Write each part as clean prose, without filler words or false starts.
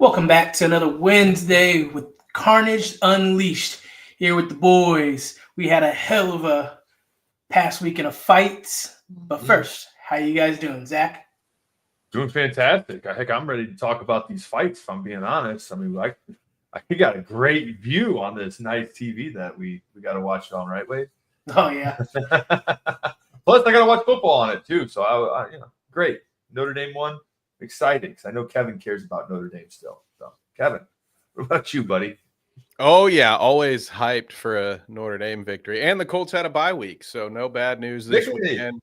Welcome back to another Wednesday with Carnage Unleashed. Here with the boys. We had a hell of a past weekend of fights. But first, how you guys doing, Zach? Doing fantastic. Heck, I'm ready to talk about these fights, if I'm being honest. I mean, I got a great view on this nice TV that we got to watch it on, right, Wade? Oh, yeah. Plus, I got to watch football on it, too. So, great. Notre Dame won. Exciting, because I know Kevin cares about Notre Dame still. So, Kevin, what about you, buddy? Oh, yeah. Always hyped for a Notre Dame victory. And the Colts had a bye week, so no bad news this weekend.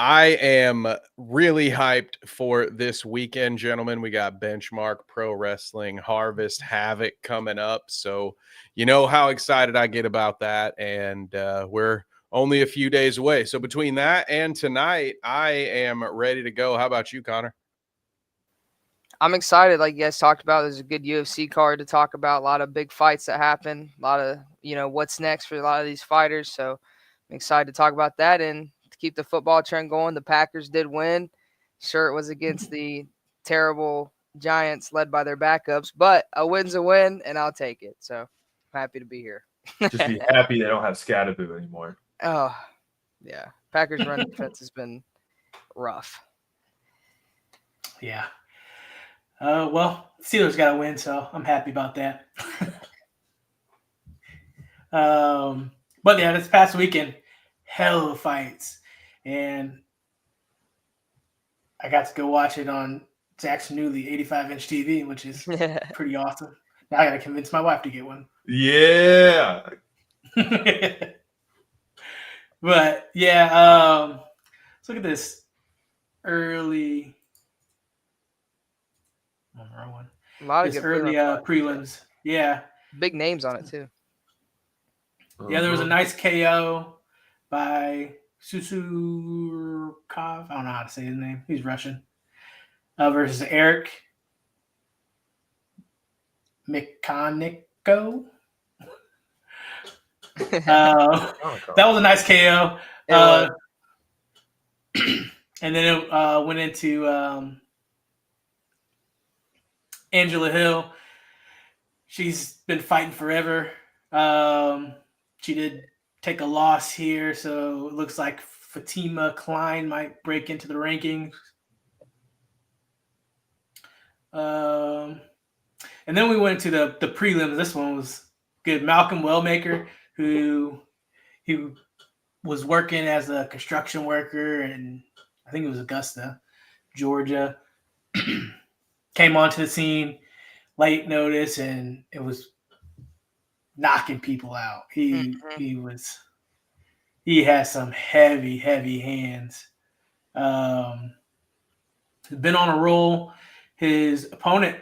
I am really hyped for this weekend, gentlemen. We got Benchmark Pro Wrestling Harvest Havoc coming up. So you know how excited I get about that. And we're only a few days away. So between that and tonight, I am ready to go. How about you, Connor? I'm excited. Like you guys talked about, there's a good UFC card to talk about. A lot of big fights that happen. A lot of, what's next for a lot of these fighters. So I'm excited to talk about that. And to keep the football trend going, the Packers did win. Sure, it was against the terrible Giants led by their backups, but a win's a win, and I'll take it. So I'm happy to be here. Just be happy they don't have Scatteroo anymore. Oh, yeah. Packers run defense has been rough. Yeah. Well, Steelers got to win, so I'm happy about that. But yeah, this past weekend, hell of fights. And I got to go watch it on Zach's newly 85-inch TV, which is pretty awesome. Now I got to convince my wife to get one. Yeah. But yeah, let's look at this early. Wrong one. A lot of this good early prelims. Yeah. Big names on it too. Yeah, there was a nice KO by Susurkov. I don't know how to say his name. He's Russian. Versus Eric Mikhaniko. That was a nice KO. And then it went into Angela Hill. She's been fighting forever. She did take a loss here, so it looks like Fatima Klein might break into the rankings. And then we went to the prelims. This one was good. Malcolm Wellmaker, who was working as a construction worker in, I think it was Augusta, Georgia, came onto the scene late notice, and it was knocking people out. He has some heavy hands. He's been on a roll. His opponent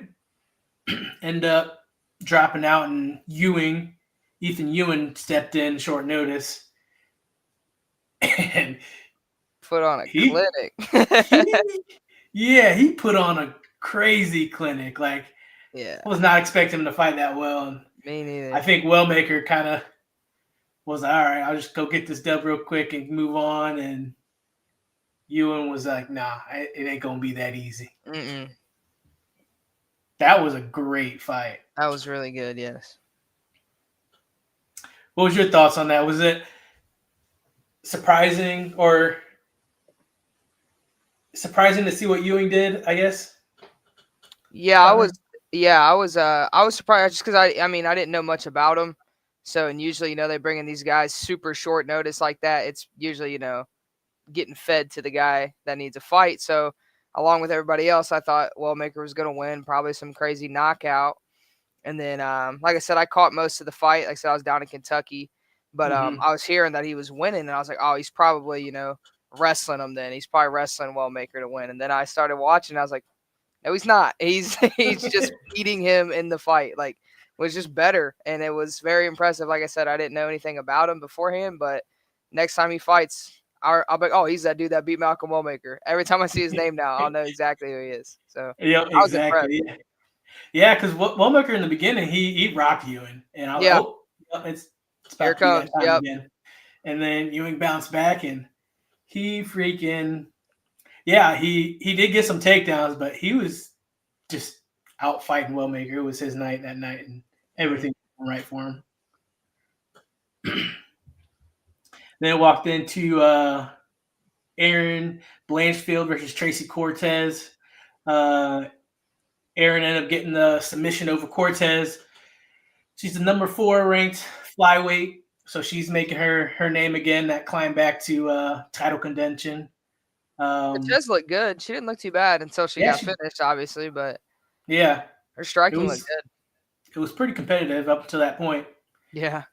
ended up dropping out, and Ethan Ewing stepped in short notice. And put on a clinic. He put on a crazy clinic. Like, I was not expecting him to fight that well. And me neither. I think Wellmaker kind of was all right. I'll just go get this dub real quick and move on. And Ewing was like, nah, it ain't gonna be that easy. That was a great fight. That was really good. Yes. What was your thoughts on that? Was it surprising to see what Ewing did, I guess? Yeah, I was surprised just because I didn't know much about him. So, and usually, they bring in these guys super short notice like that. It's usually, getting fed to the guy that needs a fight. So, along with everybody else, I thought Wellmaker was going to win, probably some crazy knockout. And then, like I said, I caught most of the fight. Like I said, I was down in Kentucky, but I was hearing that he was winning, and I was like, oh, he's probably, wrestling him then. He's probably wrestling Wellmaker to win. And then I started watching, and I was like, no, he's not. He's just beating him in the fight. Like, was just better, and it was very impressive. Like I said, I didn't know anything about him beforehand, but next time he fights, I'll be like, oh, he's that dude that beat Malcolm Wellmaker. Every time I see his name now, I'll know exactly who he is. So yeah, exactly. Yeah, because Wellmaker in the beginning, he rocked Ewing, and I was like, oh, it's here comes. Yep. Again. And then Ewing bounced back, and he freaking he did get some takedowns, but he was just out fighting Wellmaker. It was his night that night, and everything went right for him. Then it walked into Aaron Blanchfield versus Tracy Cortez. Aaron ended up getting the submission over Cortez. She's the number 4 ranked flyweight, so she's making her name again. That climb back to title contention. Cortez looked good. She didn't look too bad until she got finished, obviously. But yeah, her striking looked good. It was pretty competitive up until that point. Yeah.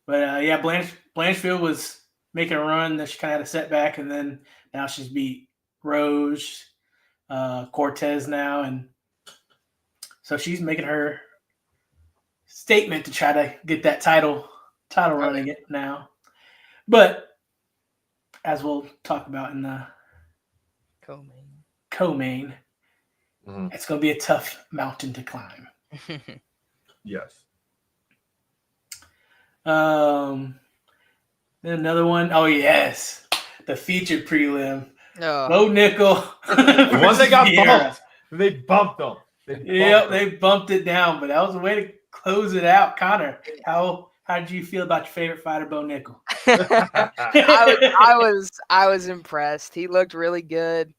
But yeah, Blanchfield was making a run. Then she kind of had a setback, and then now she's beat Rose, Cortez now, and so she's making her statement to try to get that title running it now. But as we'll talk about in the co-main, it's going to be a tough mountain to climb. Yes. Then another one. Oh yes, the featured prelim. Bo Nickel. The ones that got bumped. They bumped them. They bumped it down, but that was a way to close it out. Connor, how did you feel about your favorite fighter, Bo Nickel? I was impressed. He looked really good.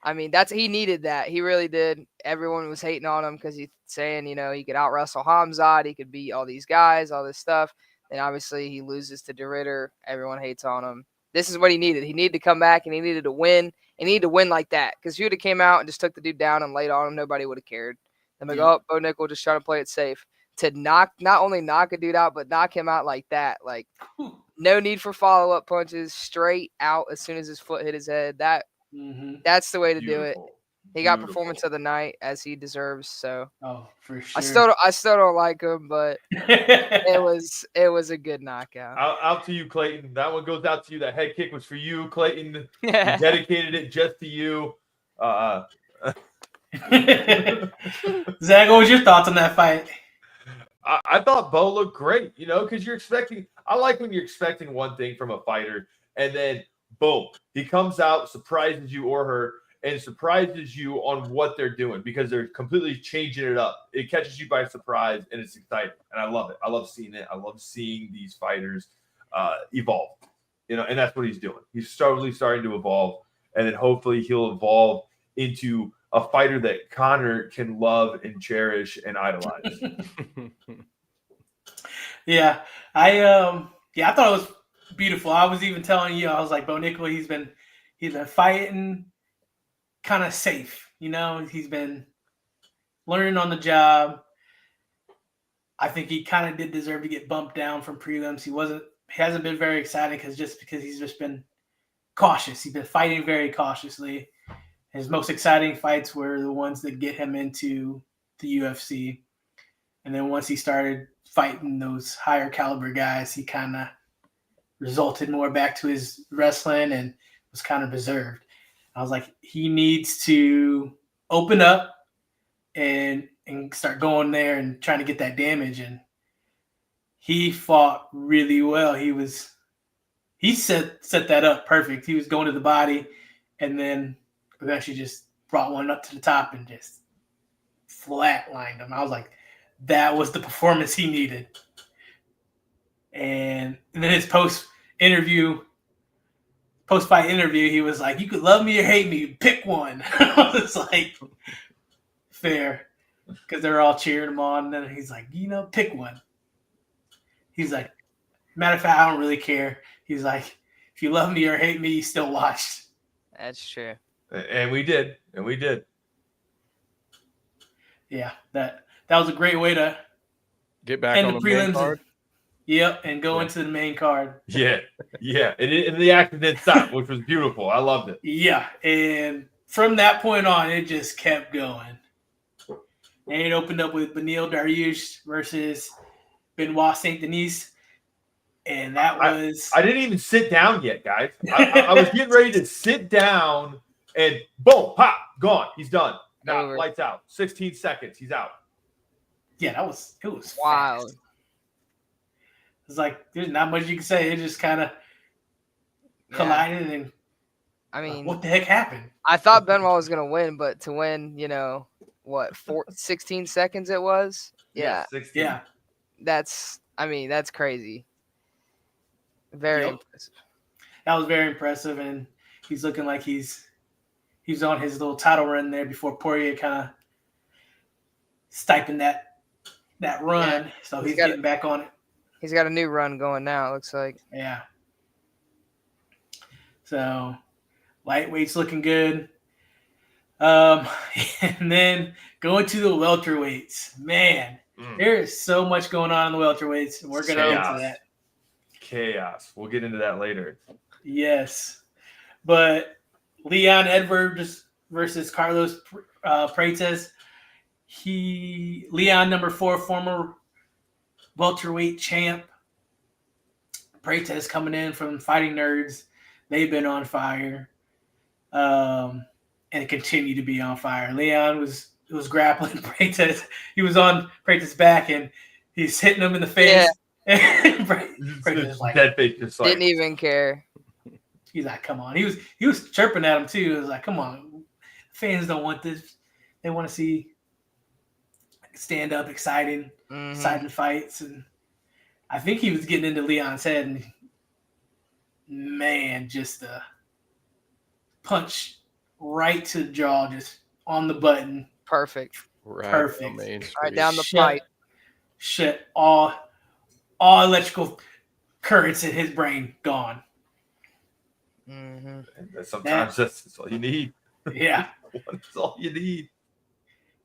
I mean, he needed that. He really did. Everyone was hating on him because he's saying, he could out wrestle Hamzat, he could beat all these guys, all this stuff. And obviously he loses to DeRitter. Everyone hates on him. This is what he needed. He needed to come back and he needed to win. He needed to win like that. Because if he would have came out and just took the dude down and laid on him, nobody would have cared. I'm like, oh, Bo Nickel just trying to play it safe. To not only knock a dude out, but knock him out like that. Like, no need for follow-up punches. Straight out as soon as his foot hit his head. That's the way to do it. He got performance of the night as he deserves. So, for sure. I still don't like him, but it was a good knockout. Out to you, Clayton. That one goes out to you. That head kick was for you, Clayton. You dedicated it just to you. Zach, what was your thoughts on that fight? I thought Bo looked great, because you're expecting. I like when you're expecting one thing from a fighter, and then boom, he comes out, surprises you or her, and surprises you on what they're doing because they're completely changing it up. It catches you by surprise, and it's exciting, and I love it. I love seeing it. I love seeing these fighters evolve, and that's what he's doing. He's slowly starting to evolve, and then hopefully he'll evolve into a fighter that Connor can love and cherish and idolize. Yeah, I thought it was beautiful. I was even telling you, I was like, Bo Nickel, he's been fighting kind of safe, he's been learning on the job. I think he kind of did deserve to get bumped down from prelims. He hasn't been very exciting because he's just been cautious. He's been fighting very cautiously. His most exciting fights were the ones that get him into the UFC. And then once he started fighting those higher caliber guys, he kind of resulted more back to his wrestling and was kind of reserved. I was like, he needs to open up and start going there and trying to get that damage. And he fought really well. He set that up perfect. He was going to the body and then eventually just brought one up to the top and just flatlined him. I was like, that was the performance he needed. And then his post-fight interview, he was like, you could love me or hate me, pick one. I was like, fair. Because they're all cheering him on. And then he's like, pick one. He's like, matter of fact, I don't really care. He's like, if you love me or hate me, you still watched. That's true. And we did. Yeah, that was a great way to get back on the main card. And go into the main card. Yeah. And the action didn't stop, which was beautiful. I loved it. Yeah, and from that point on, it just kept going. And it opened up with Beneil Dariush versus Benoit Saint Denis. And that was... I didn't even sit down yet, guys. I was getting ready to sit down, and boom, pop, gone. He's done. Now, lights out. 16 seconds. He's out. Yeah, it was wild. Fast. It's like there's not much you can say. It just kind of collided, and I mean, what the heck happened? I thought Benoit was gonna win, but to win, 16 seconds it was. Yeah. 16. Yeah. That's crazy. Very Yep. impressive. That was very impressive, and he's looking like he's on his little title run there before Poirier kind of stipend that run. Yeah. So he's getting back on it. He's got a new run going now, it looks like. Yeah. So lightweight's looking good. And then going to the welterweights. Man, there is so much going on in the welterweights. We're going to get to that. Chaos. We'll get into that later. Yes. But Leon Edwards versus Carlos Prates. Leon, number 4, former welterweight champ. Prates coming in from Fighting Nerds. They've been on fire. And continue to be on fire. Leon was grappling Prates. He was on Prates' back and he's hitting him in the face. Yeah. Prates like, dead face, just like, didn't even care. He's like, come on. He was chirping at him too. He was like, come on. Fans don't want this. They want to see stand up, exciting fights. And I think he was getting into Leon's head, and man, just a punch right to the jaw, just on the button. Perfect. Perfect. Right down the pipe. Shit. All electrical currents in his brain gone. Sometimes that's all you need. Yeah. That's all you need.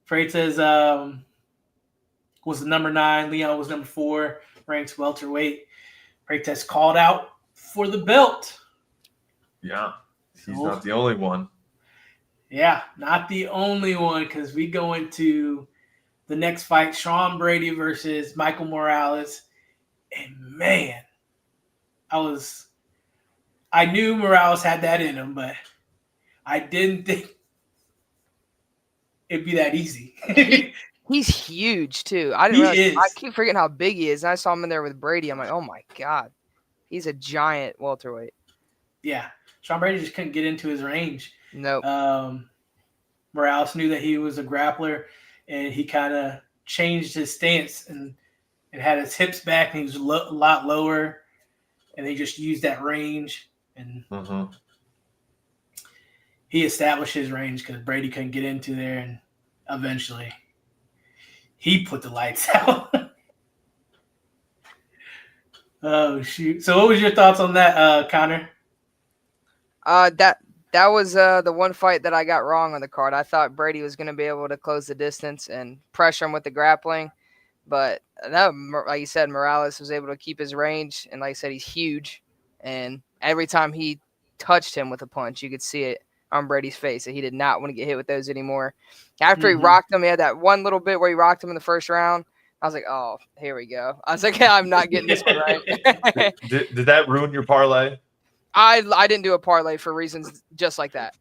Prates was the number 9. Leon was number 4, ranked welterweight. Prates called out for the belt. Yeah. He's not the only one. Yeah, not the only one, because we go into the next fight, Sean Brady versus Michael Morales. And man, I knew Morales had that in him, but I didn't think it'd be that easy. He's huge too. I didn't realize. I keep forgetting how big he is. And I saw him in there with Brady. I'm like, oh my God. He's a giant welterweight. Yeah. Sean Brady just couldn't get into his range. Nope. Morales knew that he was a grappler, and he kind of changed his stance and had his hips back, and he was a lot lower, and they just used that range. And he established his range because Brady couldn't get into there, and eventually he put the lights out. Oh, shoot. So what was your thoughts on that, Connor? That was the one fight that I got wrong on the card. I thought Brady was going to be able to close the distance and pressure him with the grappling. But no, like you said, Morales was able to keep his range. And like I said, he's huge. And every time he touched him with a punch, you could see it on Brady's face that he did not want to get hit with those anymore. After he rocked him, he had that one little bit where he rocked him in the first round. I was like, oh, here we go. I was like, yeah, I'm not getting this one right. Did that ruin your parlay? I didn't do a parlay for reasons just like that.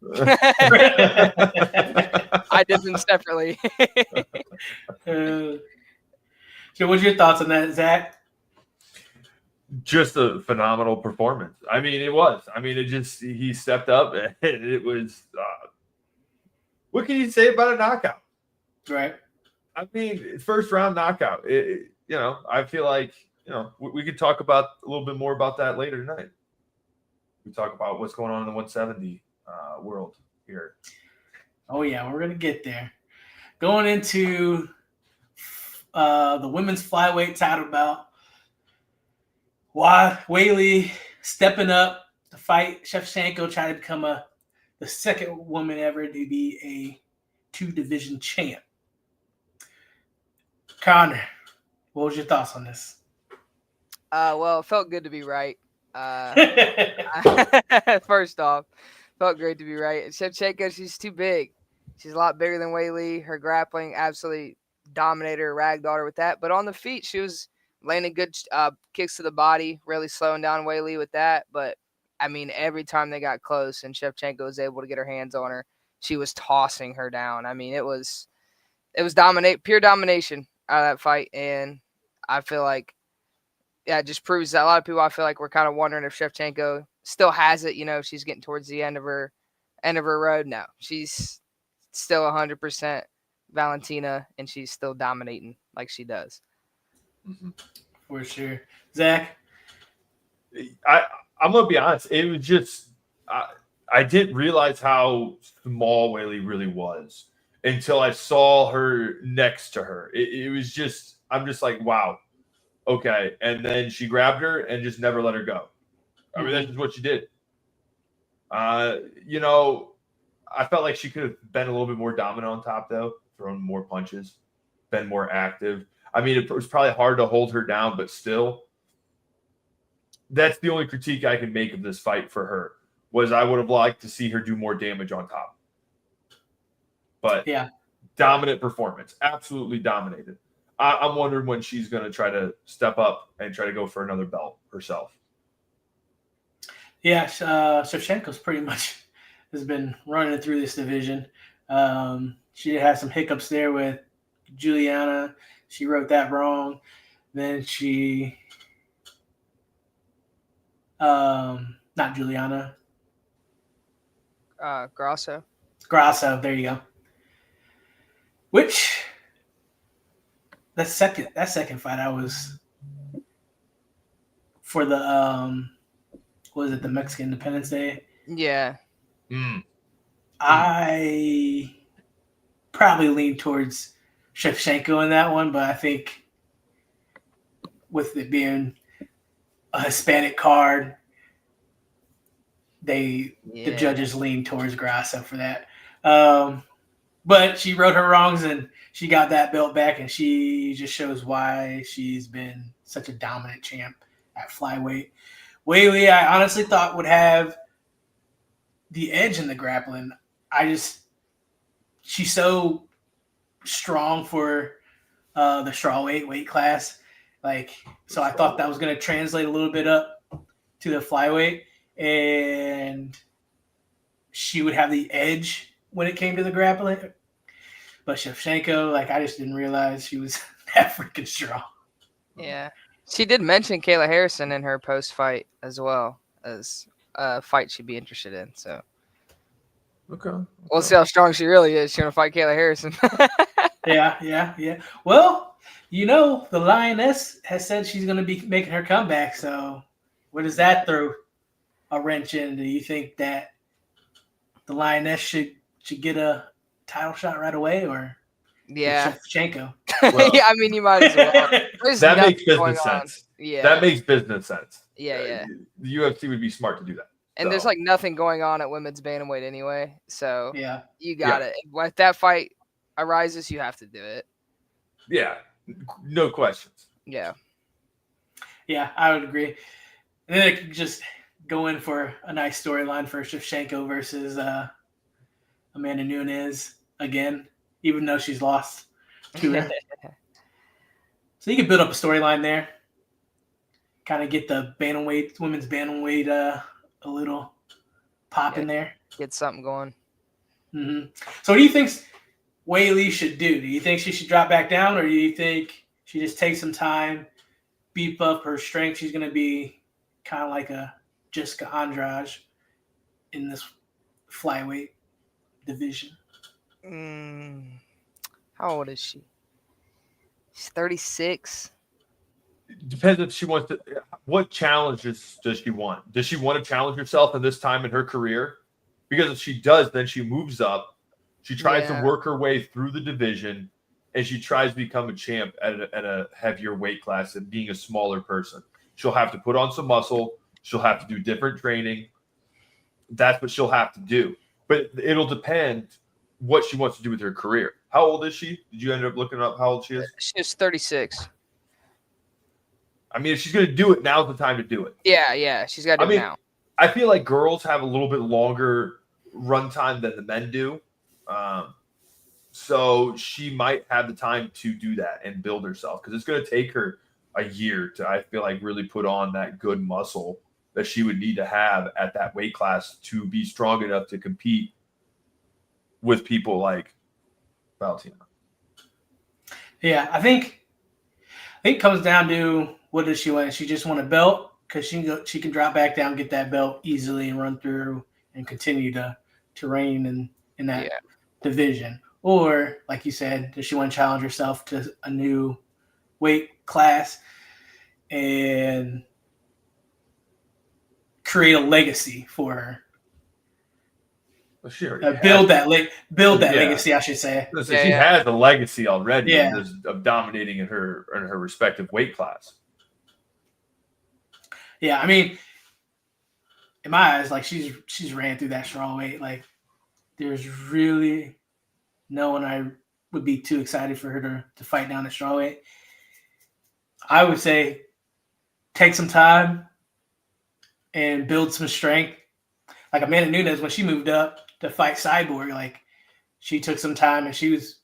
I did them separately. So what's your thoughts on that, Zach? Just a phenomenal performance. I mean, it was. I mean, he stepped up, and it was what can you say about a knockout? Right. I mean, first round knockout. I feel like, we could talk about a little bit more about that later tonight. We talk about what's going on in the 170 world here. Oh, yeah, we're going to get there. Going into the women's flyweight title bout, Weili stepping up to fight Shevchenko, trying to become the second woman ever to be a 2-division champ. Connor, what was your thoughts on this? Well, it felt good to be right. First off, felt great to be right. Shevchenko, she's too big. She's a lot bigger than Weili. Her grappling absolutely dominated her, ragdolled her with that. But on the feet, she was landing good kicks to the body, really slowing down Weili with that. But, I mean, every time they got close and Shevchenko was able to get her hands on her, she was tossing her down. I mean, it was pure domination out of that fight. And I feel like, yeah, it just proves that a lot of people, I feel like, we're kind of wondering if Shevchenko still has it. She's getting towards the end of her road now. She's still 100% Valentina, and she's still dominating like she does. For sure. Zach? I'm gonna be honest. It was just I didn't realize how small Whaley really was until I saw her next to her. It was just I'm just like, wow, okay. And then she grabbed her and just never let her go. I mean, that's just what she did. You know, I felt like she could have been a little bit more dominant on top, though, thrown more punches, been more active. I mean, it was probably hard to hold her down, but still, that's the only critique I can make of this fight for her, was I would have liked to see her do more damage on top. But yeah, dominant performance, absolutely dominated. I'm wondering when she's going to try to step up and try to go for another belt herself. Yeah, Shevchenko's pretty much has been running through this division. She had some hiccups there with Juliana. She wrote that wrong. Then she, not Juliana. Grasso. There you go. Which that second fight I was for the what was it, the Mexican Independence Day? Yeah. I probably lean towards Shevchenko in that one, but I think with it being a Hispanic card, the judges lean towards Grasso for that. But she wrote her wrongs and she got that belt back, and she just shows why she's been such a dominant champ at flyweight. Whaley, I honestly thought would have the edge in the grappling. She's so strong for the strawweight weight class. So I thought that was going to translate a little bit up to the flyweight, and she would have the edge when it came to the grappling. But Shevchenko, I just didn't realize she was that freaking strong. Yeah. She did mention Kayla Harrison in her post-fight as well as a fight she'd be interested in. So, Okay. We'll see how strong she really is. She's going to fight Kayla Harrison. Yeah. Well, the Lioness has said she's going to be making her comeback. So where does that throw a wrench in? Do you think that the Lioness should get a title shot right away, or Shevchenko? Well, yeah, I mean, you might as well. That makes business sense. Yeah. That makes business sense. Yeah. The UFC would be smart to do that. And there's nothing going on at women's bantamweight anyway. So you got it. If that fight arises, you have to do it. Yeah. No questions. Yeah. Yeah, I would agree. And then it could just go in for a nice storyline for Shevchenko versus Amanda Nunes again, even though she's lost to her. So you can build up a storyline there. Kind of get the women's bantamweight a little pop in there. Get something going. Mm-hmm. So what do you think Whaley should do? Do you think she should drop back down, or do you think she just takes some time, beef up her strength? She's going to be kind of like a Jessica Andrade in this flyweight division. How old is she? She's 36. Depends if she wants to. What challenges does she want? Does she want to challenge herself in this time in her career? Because if she does, then she moves up. She tries to work her way through the division, and she tries to become a champ at a heavier weight class and being a smaller person. She'll have to put on some muscle. She'll have to do different training. That's what she'll have to do. But it'll depend what she wants to do with her career. How old is she? Did you end up looking up how old she is? She's 36. I mean, if she's going to do it, now's the time to do it. Yeah. She's got to do it now. I feel like girls have a little bit longer run time than the men do. So she might have the time to do that and build herself, because it's going to take her a year to, I feel like, really put on that good muscle that she would need to have at that weight class to be strong enough to compete with people like Valentina. Yeah, I think it comes down to, what does she want? She just want a belt, because she can drop back down, get that belt easily, and run through and continue to reign in that division. or like you said, does she want to challenge herself to a new weight class and create a legacy for her? Well, she already Build has. that legacy, I should say. So she has a legacy already Yeah. of dominating in her respective weight class. Yeah, I mean, in my eyes, like she's ran through that strawweight. Like, there's really no one I would be too excited for her to fight down the strawweight. I would say take some time and build some strength. Like Amanda Nunes, when she moved up to fight Cyborg, like she took some time and she was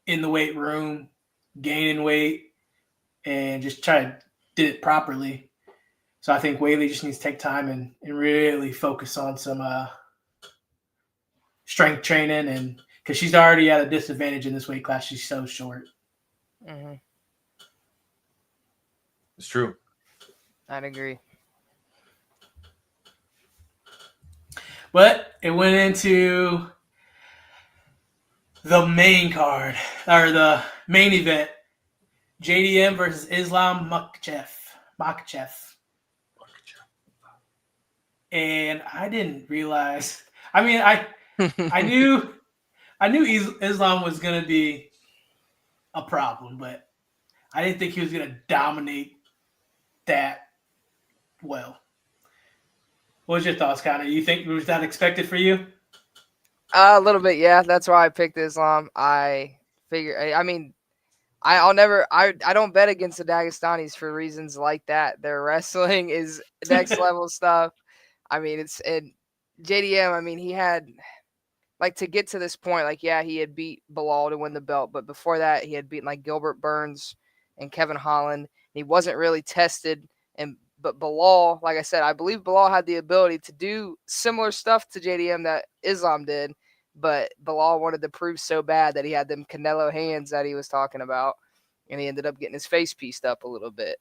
in the weight room, gaining weight, and just did it properly. So I think Weili just needs to take time and really focus on some strength training, and because she's already at a disadvantage in this weight class, she's so short. Mm-hmm. It's true. I'd agree. But it went into the main card, or the main event, JDM versus Islam Makhachev. And I didn't realize. I mean, I knew Islam was going to be a problem, but I didn't think he was going to dominate that well. What was your thoughts, Connor? You think was that expected for you? A little bit, yeah. That's why I picked Islam. I figure. I mean, I don't bet against the Dagestanis for reasons like that. Their wrestling is next level stuff. I mean, JDM. I mean, he had like to get to this point. Like, yeah, he had beat Bilal to win the belt, but before that, he had beaten like Gilbert Burns and Kevin Holland. He wasn't really tested. But Bilal, like I said, I believe Bilal had the ability to do similar stuff to JDM that Islam did, but Bilal wanted to prove so bad that he had them Canelo hands that he was talking about, and he ended up getting his face pieced up a little bit.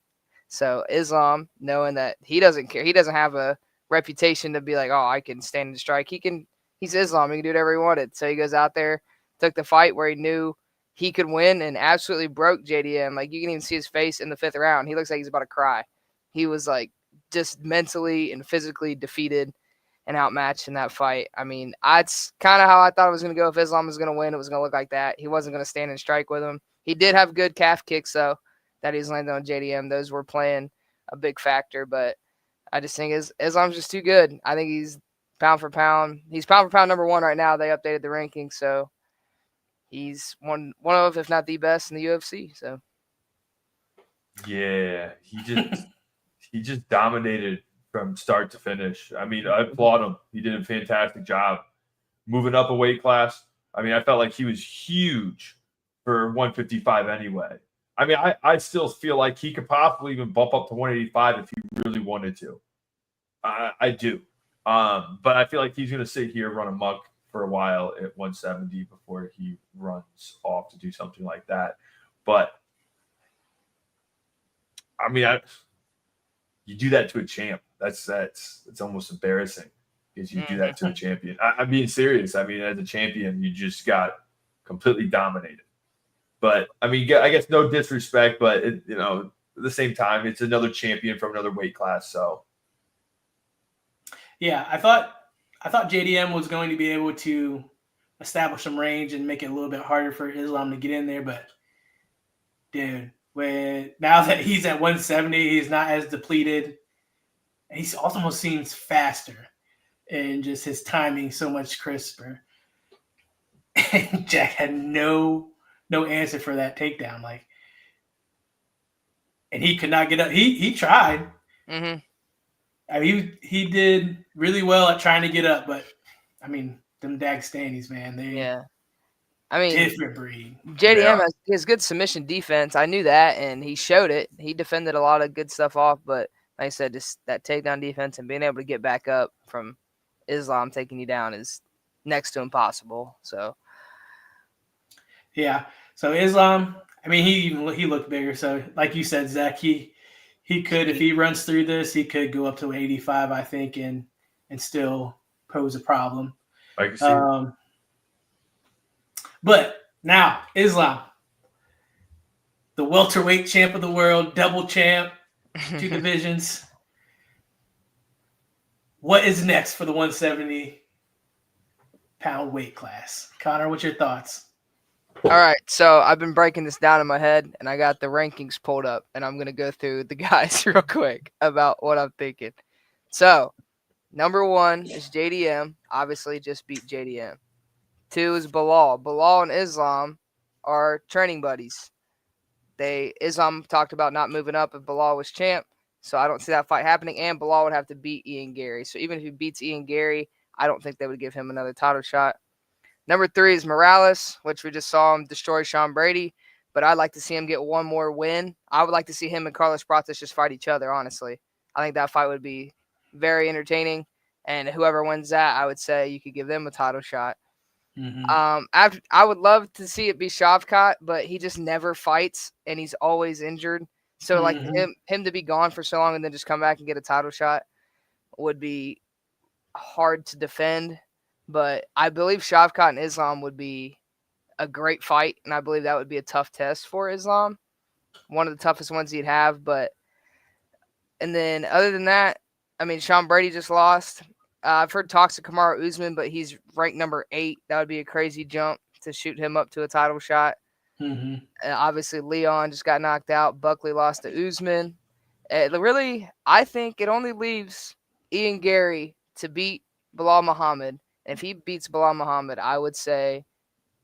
So Islam, knowing that he doesn't care, he doesn't have a reputation to be like, oh, I can stand and strike. He's Islam, he can do whatever he wanted. So he goes out there, took the fight where he knew he could win, and absolutely broke JDM. Like, you can even see his face in the 5th round. He looks like he's about to cry. He was like just mentally and physically defeated and outmatched in that fight. I mean, that's kind of how I thought it was going to go. If Islam was going to win, it was going to look like that. He wasn't going to stand and strike with him. He did have good calf kicks, though, that he's landed on JDM. Those were playing a big factor, but I just think Islam's just too good. I think he's pound for pound. He's pound for pound number 1 right now. They updated the rankings, so he's one of, if not the best in the UFC. So yeah, he just dominated from start to finish. I mean, I applaud him. He did a fantastic job moving up a weight class. I mean, I felt like he was huge for 155 anyway. I mean, I still feel like he could possibly even bump up to 185 if he really wanted to. I do. But I feel like he's going to sit here, run amok for a while at 170 before he runs off to do something like that. But, I mean, you do that to a champ. That's almost embarrassing because you do that to a champion. I'm being serious. I mean, as a champion, you just got completely dominated. But I mean, I guess no disrespect, but at the same time, it's another champion from another weight class. So, yeah, I thought JDM was going to be able to establish some range and make it a little bit harder for Islam to get in there. But dude, now that he's at 170, he's not as depleted. He almost seems faster, and just his timing so much crisper. And Jack had no answer for that takedown, and he could not get up. He tried. Mm-hmm. I mean, he did really well at trying to get up, but I mean, them Dagestanis, man, different breed. JDM has good submission defense. I knew that, and he showed it. He defended a lot of good stuff off, but like I said, just that takedown defense and being able to get back up from Islam taking you down is next to impossible. So, yeah. So Islam, I mean, he looked bigger. So, like you said, Zach, he could, if he runs through this, he could go up to 85, I think, and still pose a problem. I can see But now, Islam, the welterweight champ of the world, double champ, 2 divisions. What is next for the 170-pound weight class? Connor, what's your thoughts? All right, so I've been breaking this down in my head, and I got the rankings pulled up, and I'm going to go through the guys real quick about what I'm thinking. So, number 1 is JDM. Obviously, just beat JDM. 2 is Bilal. Bilal and Islam are training buddies. Islam talked about not moving up if Bilal was champ, so I don't see that fight happening, and Bilal would have to beat Ian Gary. So even if he beats Ian Gary, I don't think they would give him another title shot. Number 3 is Morales, which we just saw him destroy Sean Brady, but I'd like to see him get one more win. I would like to see him and Carlos Prates just fight each other, honestly. I think that fight would be very entertaining, and whoever wins that, I would say you could give them a title shot. Mm-hmm. I would love to see it be Shavkat, but he just never fights, and he's always injured. So, like, him to be gone for so long and then just come back and get a title shot would be hard to defend. But I believe Shavkat and Islam would be a great fight, and I believe that would be a tough test for Islam. One of the toughest ones he'd have. And then other than that, I mean, Sean Brady just lost. I've heard talks of Kamaru Usman, but he's ranked number 8. That would be a crazy jump to shoot him up to a title shot. Mm-hmm. Obviously, Leon just got knocked out. Buckley lost to Usman. Really, I think it only leaves Ian Gary to beat Bilal Muhammad. And if he beats Bilal Muhammad, I would say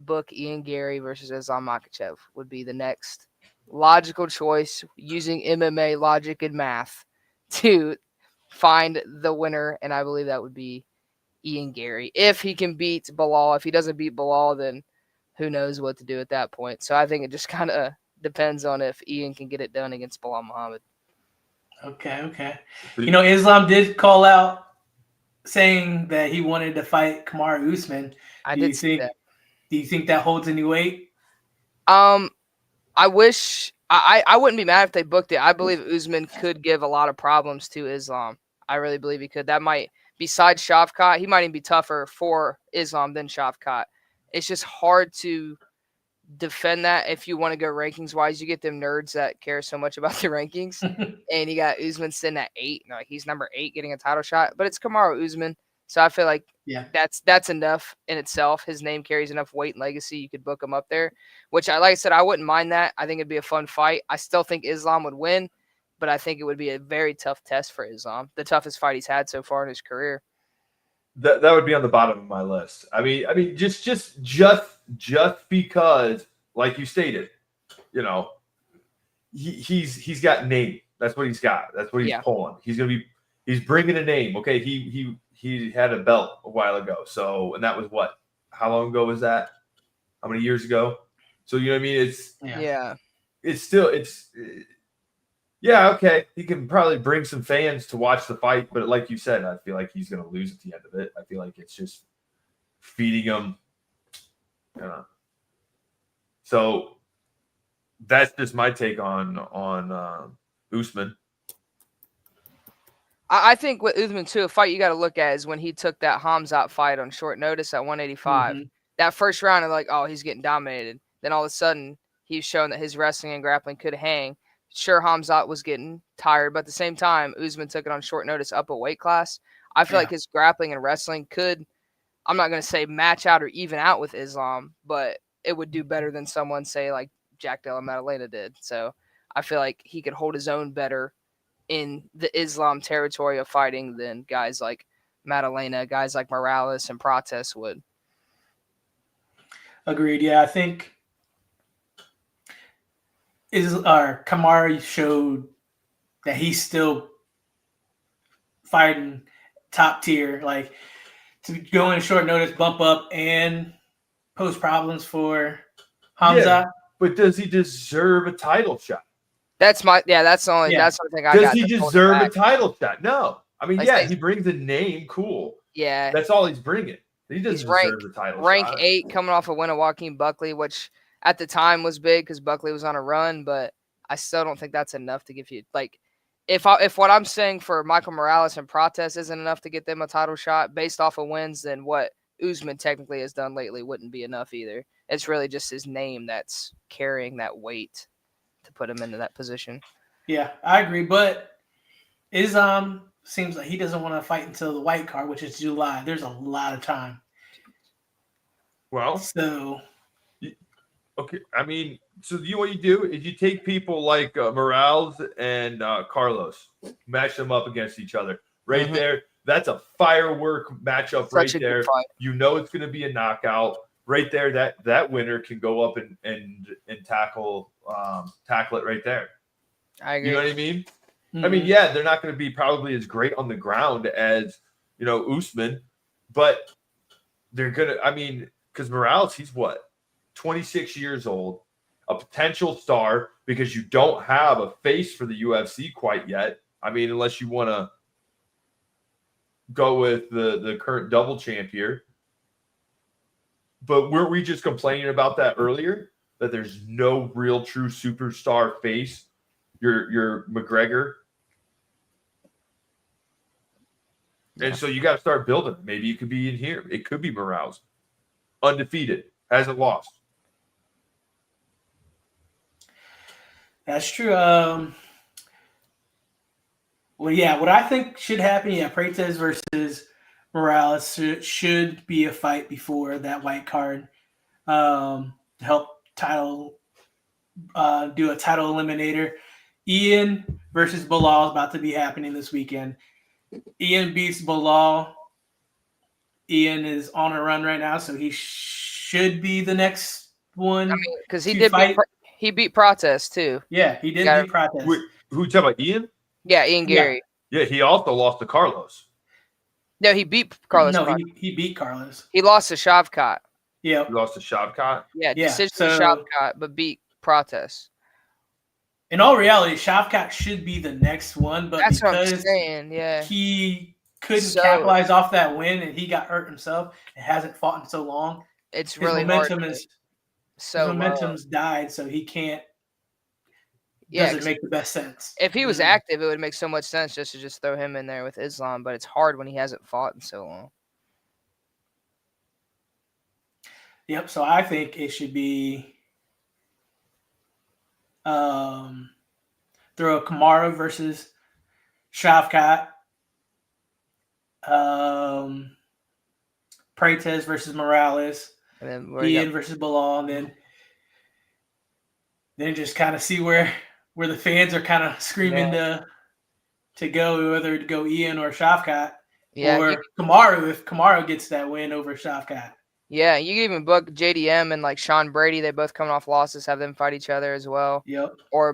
book Ian Gary versus Islam Makhachev would be the next logical choice using MMA logic and math to find the winner. And I believe that would be Ian Gary. If he can beat Bilal, if he doesn't beat Bilal, then who knows what to do at that point. So I think it just kind of depends on if Ian can get it done against Bilal Muhammad. Okay. You know, Islam did call out saying that he wanted to fight Kamaru Usman. Do you think that holds any weight? I wish I wouldn't be mad if they booked it. I believe Usman could give a lot of problems to Islam. I really believe he could. That might, besides Shavkat, he might even be tougher for Islam than Shavkat. It's just hard to defend that if you want to go rankings wise. You get them nerds that care so much about the rankings, and you got Usman sitting at 8, and like he's number 8 getting a title shot. But it's Kamaru Usman, so I feel like that's enough in itself. His name carries enough weight and legacy. You could book him up there, which like I said, I wouldn't mind that. I think it'd be a fun fight. I still think Islam would win, but I think it would be a very tough test for Islam. The toughest fight he's had so far in his career. That would be on the bottom of my list. I mean, just because, like you stated, you know, he's got name. That's what he's got. That's what he's pulling. He's bringing a name. Okay, he had a belt a while ago. So, and that was what? How long ago was that? How many years ago? So you know what I mean? Okay. He can probably bring some fans to watch the fight, but like you said, I feel like he's going to lose at the end of it. I feel like it's just feeding him. So that's just my take on Usman. I think with Usman too, a fight you got to look at is when he took that Hamzat fight on short notice at 185. Mm-hmm. That first round, I'm like, oh, he's getting dominated. Then all of a sudden, he's shown that his wrestling and grappling could hang. Sure, Hamzat was getting tired, but at the same time, Usman took it on short notice up a weight class. I feel like his grappling and wrestling could, I'm not going to say match out or even out with Islam, but it would do better than someone, say, like Jack Della Maddalena did. So I feel like he could hold his own better in the Islam territory of fighting than guys like Maddalena, guys like Morales and Prates would. Agreed. Yeah, I think Kamaru showed that he's still fighting top tier. Like, to go in short notice, bump up, and pose problems for Hamzat. Yeah, but does he deserve a title shot? That's the only thing I got. Does he deserve a title shot? No. I mean, he brings a name. Cool. Yeah. That's all he's bringing. He doesn't deserve the title shot. Rank 8 coming off a win of Joaquin Buckley, which at the time was big because Buckley was on a run, but I still don't think that's enough to give you, like, if what I'm saying for Michael Morales and Prates isn't enough to get them a title shot based off of wins, then what Usman technically has done lately wouldn't be enough either. It's really just his name that's carrying that weight to put him into that position. Yeah, I agree. But Islam seems like he doesn't want to fight until the white card, which is July. There's a lot of time. Well, so okay. I mean, so what you do is you take people like Morales and Carlos, match them up against each other. Right there, that's a firework matchup. Right there, you know it's going to be a knockout. Right there, that winner can go up and tackle it right there. I agree. You know what I mean? mm-hmm. I mean, yeah, they're not going to be probably as great on the ground as Usman, but they're gonna. I mean, because Morales, he's what, 26 years old, a potential star because you don't have a face for the UFC quite yet. I mean, unless you want to go with the current double champ here. But weren't we just complaining about that earlier? That there's no real true superstar face. Your McGregor. And so you got to start building. Maybe it could be in here. It could be Morales. Undefeated. Hasn't lost. That's true. Well, yeah, what I think should happen, Prates versus Morales should be a fight before that white card to help do a title eliminator. Ian versus Bilal is about to be happening this weekend. Ian beats Bilal. Ian is on a run right now, so he should be the next one. I mean, because he beat Protest too. Yeah, he did beat Protest. Wait, who you talking about? Ian? Yeah, Ian Gary. Yeah, he also lost to Carlos. No, he beat Carlos. No, he beat Carlos. He lost to Shavkat. Yeah. He lost to Shavkat? Yeah, decision to Shavkat, but beat Protest. In all reality, Shavkat should be the next one, but that's because what I'm saying, yeah. He couldn't capitalize off that win and he got hurt himself and hasn't fought in so long. It's really hard. His momentum's died, so he can't. Doesn't make the best sense. If he was active, it would make so much sense just to throw him in there with Islam, but it's hard when he hasn't fought in so long. Yep, so I think it should be throw a Kamara versus Shavkat, Prates versus Morales, and then Ian versus Bilal, and then just kind of see where the fans are kind of screaming to go, whether to go Ian or Shavkat, or Kamaru if Kamaru gets that win over Shavkat. Yeah, you can even book JDM and like Sean Brady. They both coming off losses, have them fight each other as well. Yep. Or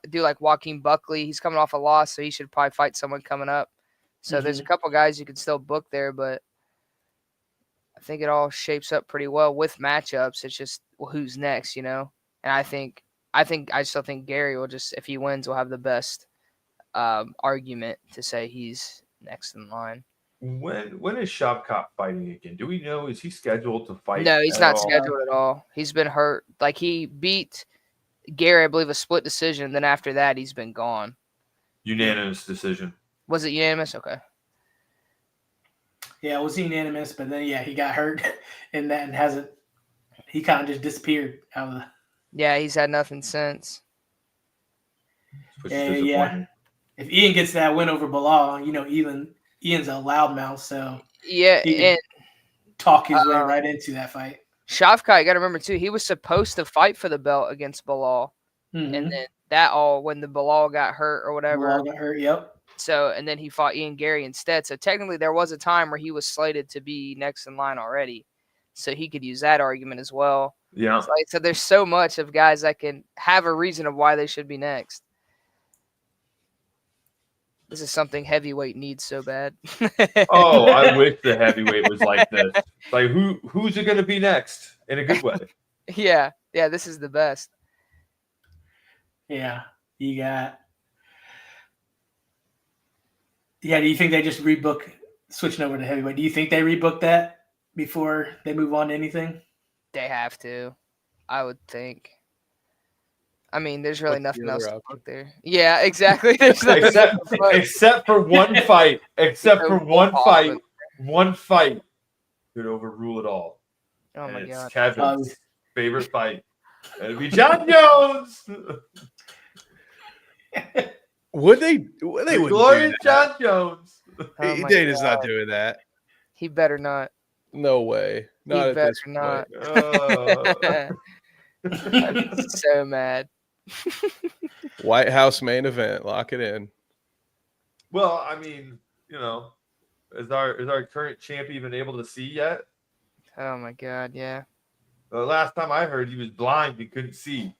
do like Joaquin Buckley. He's coming off a loss, so he should probably fight someone coming up. So there's a couple guys you can still book there, but I think it all shapes up pretty well with matchups. It's just who's next, And I still think Gary will just, if he wins, will have the best argument to say he's next in line. When is Shavkat fighting again? Do we know? Is he scheduled to fight? No, he's not scheduled at all. He's been hurt. Like he beat Gary, I believe, a split decision. Then after that, he's been gone. Unanimous decision. Was it unanimous? Okay. Yeah, it was unanimous, but then he got hurt and hasn't. He kind of just disappeared out of the. Yeah, he's had nothing since. Yeah. If Ian gets that win over Bilal, Ian's a loudmouth, so he can talk his way right into that fight. Shavkat, you got to remember too, he was supposed to fight for the belt against Bilal, and then when the Bilal got hurt or whatever. Bilal got hurt, yep. So and then he fought Ian Gary instead. So technically, there was a time where he was slated to be next in line already, so he could use that argument as well. Yeah. So there's so much of guys that can have a reason of why they should be next. This is something heavyweight needs so bad. Oh, I wish the heavyweight was like this. Like who's it going to be next in a good way? Yeah, this is the best. Yeah, you got. Yeah, do you think they just switching over to heavyweight? Do you think they rebook that before they move on to anything? They have to, I would think. I mean, there's really nothing else to book there. Yeah, exactly. There's except for one fight. One fight could overrule it all. Oh my God. Kev favorite fight. It'd be John Jones. Would they? They The wouldn't do glorious that. John Jones. Oh my Dana's not God. doing that. He better not. No way. Not He at better this point. not. Uh, I'd be so mad. White House main event. Lock it in. well, I mean, is our current champ even able to see yet? Oh my God, yeah. The last time I heard, he was blind and couldn't see.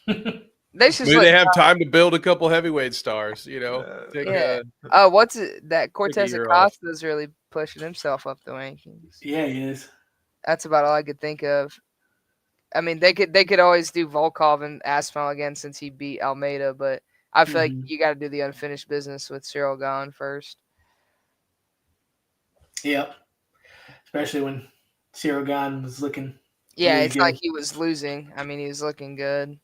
They should Maybe they have time to build a couple heavyweight stars. Take Yeah. a, what's it that Cortez year off. Acosta's really pushing himself up the rankings. Yeah, he is. That's about all I could think of. I mean, they could always do Volkov and Aspinall again since he beat Almeida, but I feel like you got to do the unfinished business with Cyril Gahn first. Yep. Especially when Cyril Gahn was looking. Yeah, really it's good. like he was losing. I mean, he was looking good.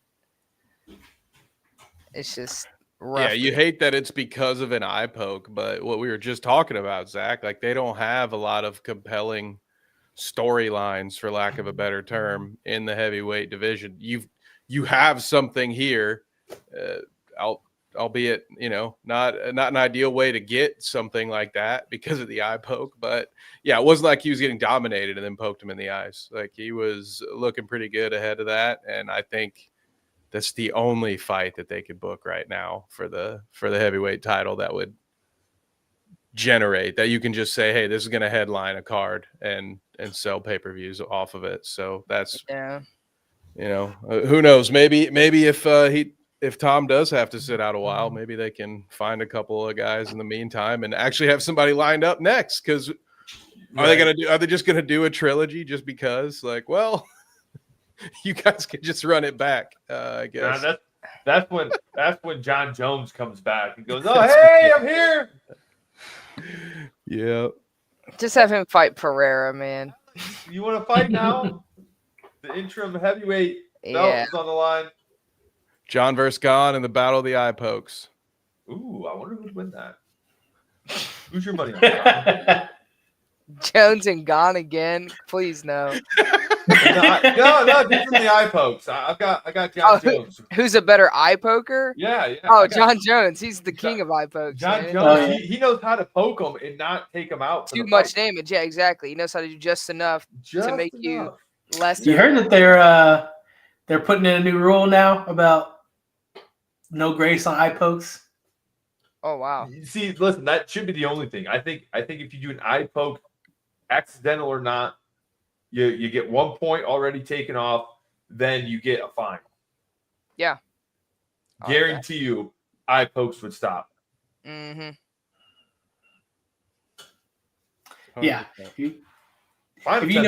It's just rough. Yeah, you hate that it's because of an eye poke, but what we were just talking about, Zach, like they don't have a lot of compelling storylines, for lack of a better term, in the heavyweight division. You have something here, albeit not an ideal way to get something like that because of the eye poke. But yeah, it wasn't like he was getting dominated and then poked him in the eyes. Like he was looking pretty good ahead of that, and I think that's the only fight that they could book right now for the heavyweight title that would generate that you can just say, hey, this is going to headline a card and sell pay-per-views off of it. So that's who knows, maybe if Tom does have to sit out a while, maybe they can find a couple of guys in the meantime and actually have somebody lined up next. Because are they just gonna do a trilogy just because? Like, well, you guys can just run it back, I guess. That's when John Jones comes back and goes, oh, hey, I'm here. Yeah. Just have him fight Pereira, man. You want to fight now? The interim heavyweight belt is on the line. John versus Gahn in the Battle of the Eye Pokes. Ooh, I wonder who'd win that. Who's your money on? Jones and Gahn again? Please no. No, just from the eye pokes. I got John Jones. Who's a better eye poker? Yeah. Oh, John Jones. He's the king of eye pokes. John man. Jones, he knows how to poke them and not take them out. Too much damage. Yeah, exactly. He knows how to do just enough to make you less. You heard that they're putting in a new rule now about no grace on eye pokes. Oh wow. See, listen, that should be the only thing. I think if you do an eye poke, accidental or not, you get 1 point already taken off, then you get a fine. Yeah. Guarantee you, eye pokes would stop. Mm-hmm. Yeah. If you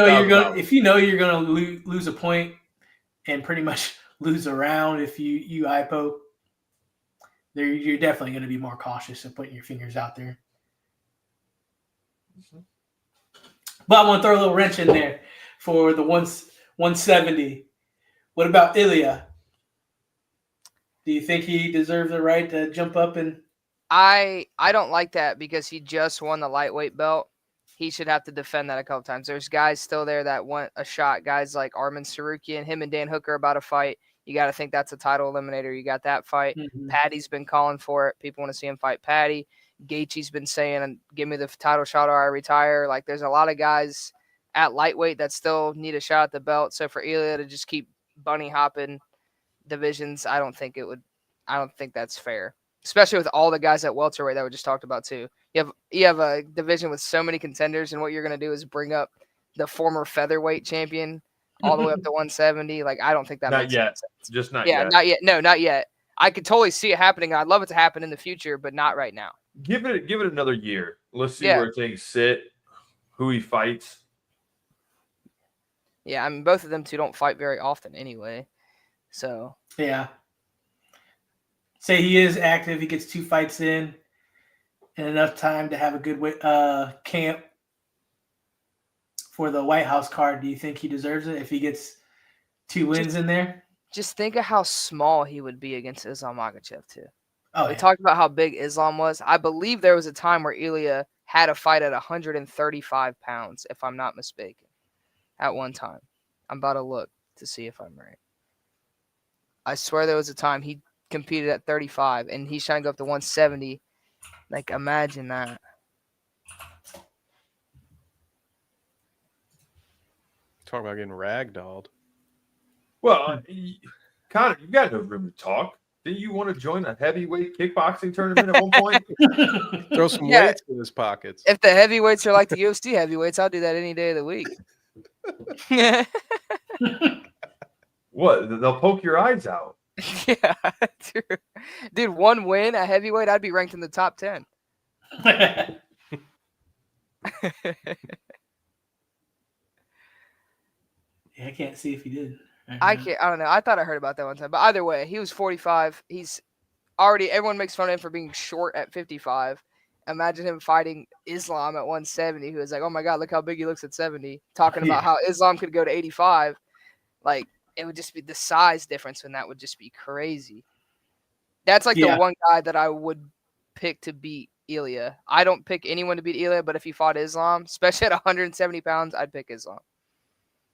know you're gonna lose a point and pretty much lose a round if you eye poke, you're definitely going to be more cautious of putting your fingers out there. But I want to throw a little wrench in there for the 170. What about Ilya? Do you think he deserves the right to jump up and? I don't like that because he just won the lightweight belt. He should have to defend that a couple times. There's guys still there that want a shot. Guys like Arman Sarukian, him and Dan Hooker about a fight. You got to think that's a title eliminator. You got that fight. Mm-hmm. Patty's been calling for it. People want to see him fight Patty. Gaethje's been saying, give me the title shot or I retire. Like, there's a lot of guys at lightweight that still need a shot at the belt. So for Ilya to just keep bunny hopping divisions, I don't think that's fair. Especially with all the guys at welterweight that we just talked about too. You have a division with so many contenders, and what you're going to do is bring up the former featherweight champion all the way up to 170. Like, I don't think that makes sense. Just not yet. Not yet. No, not yet. I could totally see it happening. I'd love it to happen in the future, but not right now. Give it another year. Let's see where things sit, who he fights. Yeah, I mean, both of them two don't fight very often anyway. So yeah. Say he is active. He gets 2 fights in and enough time to have a good camp for the White House card. Do you think he deserves it if he gets 2 wins in there? Just think of how small he would be against Islam Makhachev too. Oh, we talked about how big Islam was. I believe there was a time where Ilya had a fight at 135 pounds, if I'm not mistaken, at one time. I'm about to look to see if I'm right. I swear there was a time he competed at 35, and he's trying to go up to 170. Like, imagine that. Talk about getting ragdolled. Well, Connor, you got no room to talk. Didn't you want to join a heavyweight kickboxing tournament at one point? Throw some weights in his pockets. If the heavyweights are like the UFC heavyweights, I'll do that any day of the week. What? They'll poke your eyes out. Yeah, true. Dude, one win at heavyweight, I'd be ranked in the top 10. Yeah, I can't see if he did. I don't know. I thought I heard about that one time. But either way, he was 45. He's already, everyone makes fun of him for being short at 55. Imagine him fighting Islam at 170, who is like, oh my God, look how big he looks at 70. Talking about how Islam could go to 85. Like, it would just be the size difference, and that would just be crazy. That's like the one guy that I would pick to beat Ilya. I don't pick anyone to beat Ilya, but if he fought Islam, especially at 170 pounds, I'd pick Islam.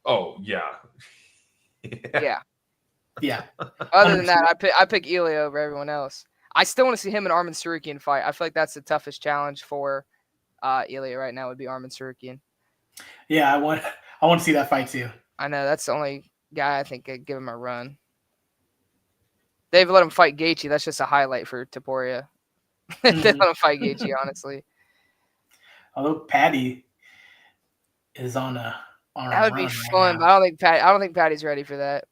Oh, yeah. Yeah. Other than that, I pick Ilya over everyone else. I still want to see him and Arman Sarukian fight. I feel like that's the toughest challenge for Ilya right now would be Arman Sarukian. Yeah, I want to see that fight too. I know that's the only guy I think could give him a run. They've let him fight Gaethje. That's just a highlight for Topuria. They let him fight Gaethje, honestly. Although Patty is on a that would be fun, but I don't think Patty's ready for that.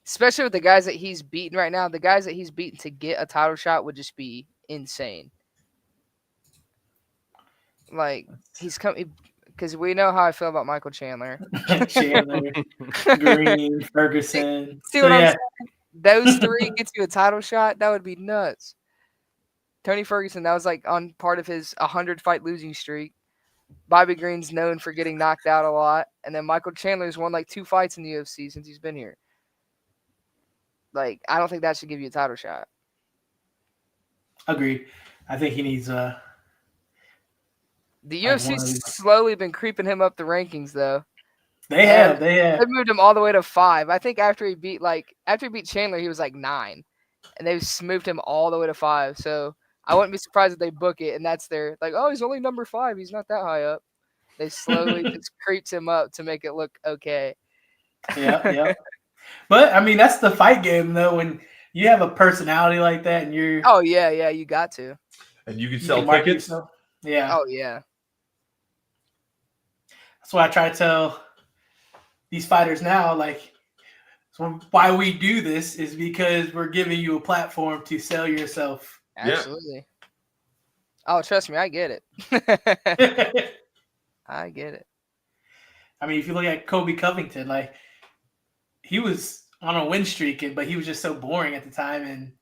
Especially with the guys that he's beaten right now. The guys that he's beaten to get a title shot would just be insane. Like, he's coming because we know how I feel about Michael Chandler. Green, Ferguson. See what I'm saying? Those three gets you a title shot. That would be nuts. Tony Ferguson, that was like on part of his 100-fight losing streak. Bobby Green's known for getting knocked out a lot. And then Michael Chandler's won like 2 fights in the UFC since he's been here. Like, I don't think that should give you a title shot. Agreed. I think he needs the UFC's slowly been creeping him up the rankings, though. They have. They moved him all the way to 5. I think after he beat Chandler, he was like 9, and they've moved him all the way to 5. So I wouldn't be surprised if they book it, and that's their like, oh, he's only number 5. He's not that high up. They slowly just creeps him up to make it look okay. Yeah. But I mean, that's the fight game, though. When you have a personality like that, and you're you got to, and you can sell tickets. Yeah. Oh yeah. That's why I try to tell these fighters now, like, so why we do this is because we're giving you a platform to sell yourself. Absolutely. Yeah. Oh, trust me, I get it. I get it. I mean, if you look at Kobe Covington, like, he was on a win streak, but he was just so boring at the time, and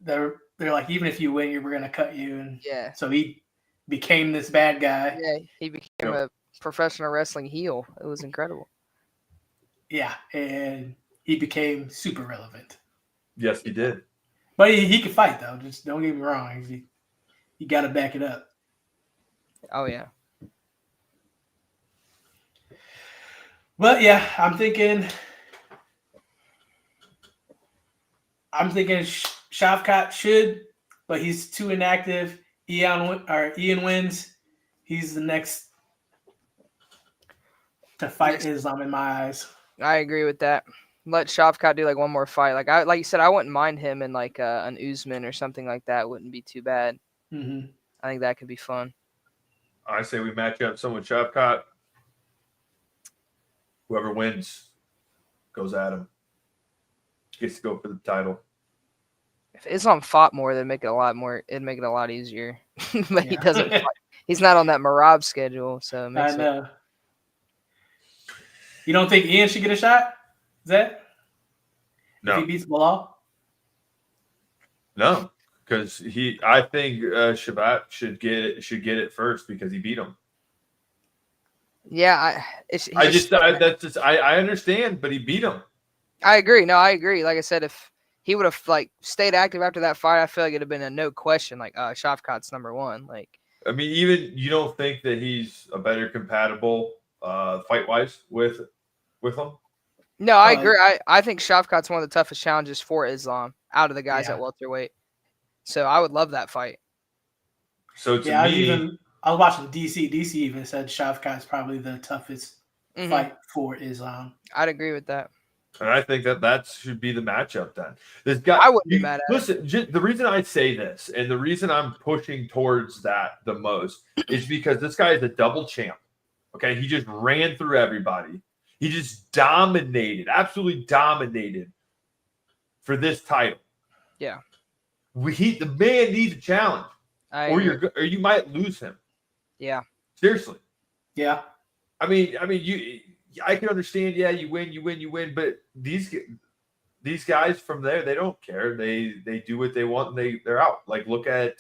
they're like, even if you win, we're gonna cut you, and so he became this bad guy. Yeah, he became a professional wrestling heel. It was incredible. Yeah, and he became super relevant. Yes, he did. But he could fight, though. Just don't get me wrong. You got to back it up. Oh, yeah. But, yeah, I'm thinking Shavkat should, but he's too inactive. Ian wins. He's the next to fight Islam in my eyes. I agree with that. Let Shavkat do like one more fight. Like you said, I wouldn't mind him in like an Usman or something like that. Wouldn't be too bad. Mm-hmm. I think that could be fun. I say we match up someone with Shavkat. Whoever wins goes at him. Gets to go for the title. If Islam fought more, it'd make it a lot easier. But he doesn't fight. He's not on that Marab schedule, so it makes I know. You don't think Ian should get a shot? Is that? No. If he beats Bilal? No, because I think Shabbat should get it first because he beat him. Yeah, I understand, but he beat him. I agree. No, I agree. Like I said, if he would have like stayed active after that fight, I feel like it'd have been a no question. Like Shavkat's number 1. Like, I mean, even you don't think that he's a better compatible fight wise with with him? No, I agree. I think Shavkat's one of the toughest challenges for Islam out of the guys at welterweight. So I would love that fight. So to me, I was watching DC. DC even said Shavkat's probably the toughest fight for Islam. I'd agree with that. And I think that should be the matchup then. This guy, I wouldn't be mad at it. Listen, the reason I say this and the reason I'm pushing towards that the most is because this guy is a double champ. Okay, he just ran through everybody. He just dominated, absolutely dominated for this title. Yeah. The man needs a challenge, or you might lose him. Yeah. Seriously. Yeah. I mean, I can understand. Yeah, you win. But these guys from there, they don't care. They do what they want, and they're out. Like look at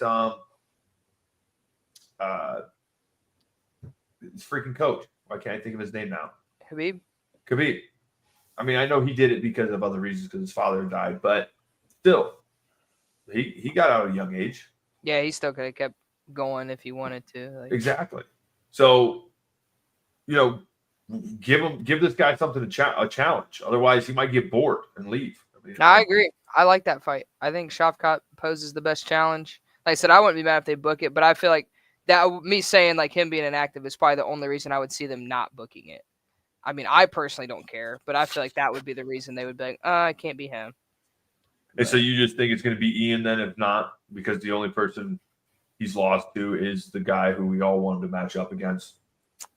his freaking coach. Why can't I think of his name now? Khabib. I mean, I know he did it because of other reasons, because his father died, but still, he got out at a young age. Yeah, he still could have kept going if he wanted to. Exactly. So, give this guy something a challenge. Otherwise, he might get bored and leave. I agree. I like that fight. I think Shavkat poses the best challenge. Like I said, I wouldn't be mad if they book it, but I feel like me saying like him being inactive is probably the only reason I would see them not booking it. I mean, I personally don't care, but I feel like that would be the reason they would be like, it can't be him. And so you just think it's going to be Ian then, if not, because the only person he's lost to is the guy who we all wanted to match up against?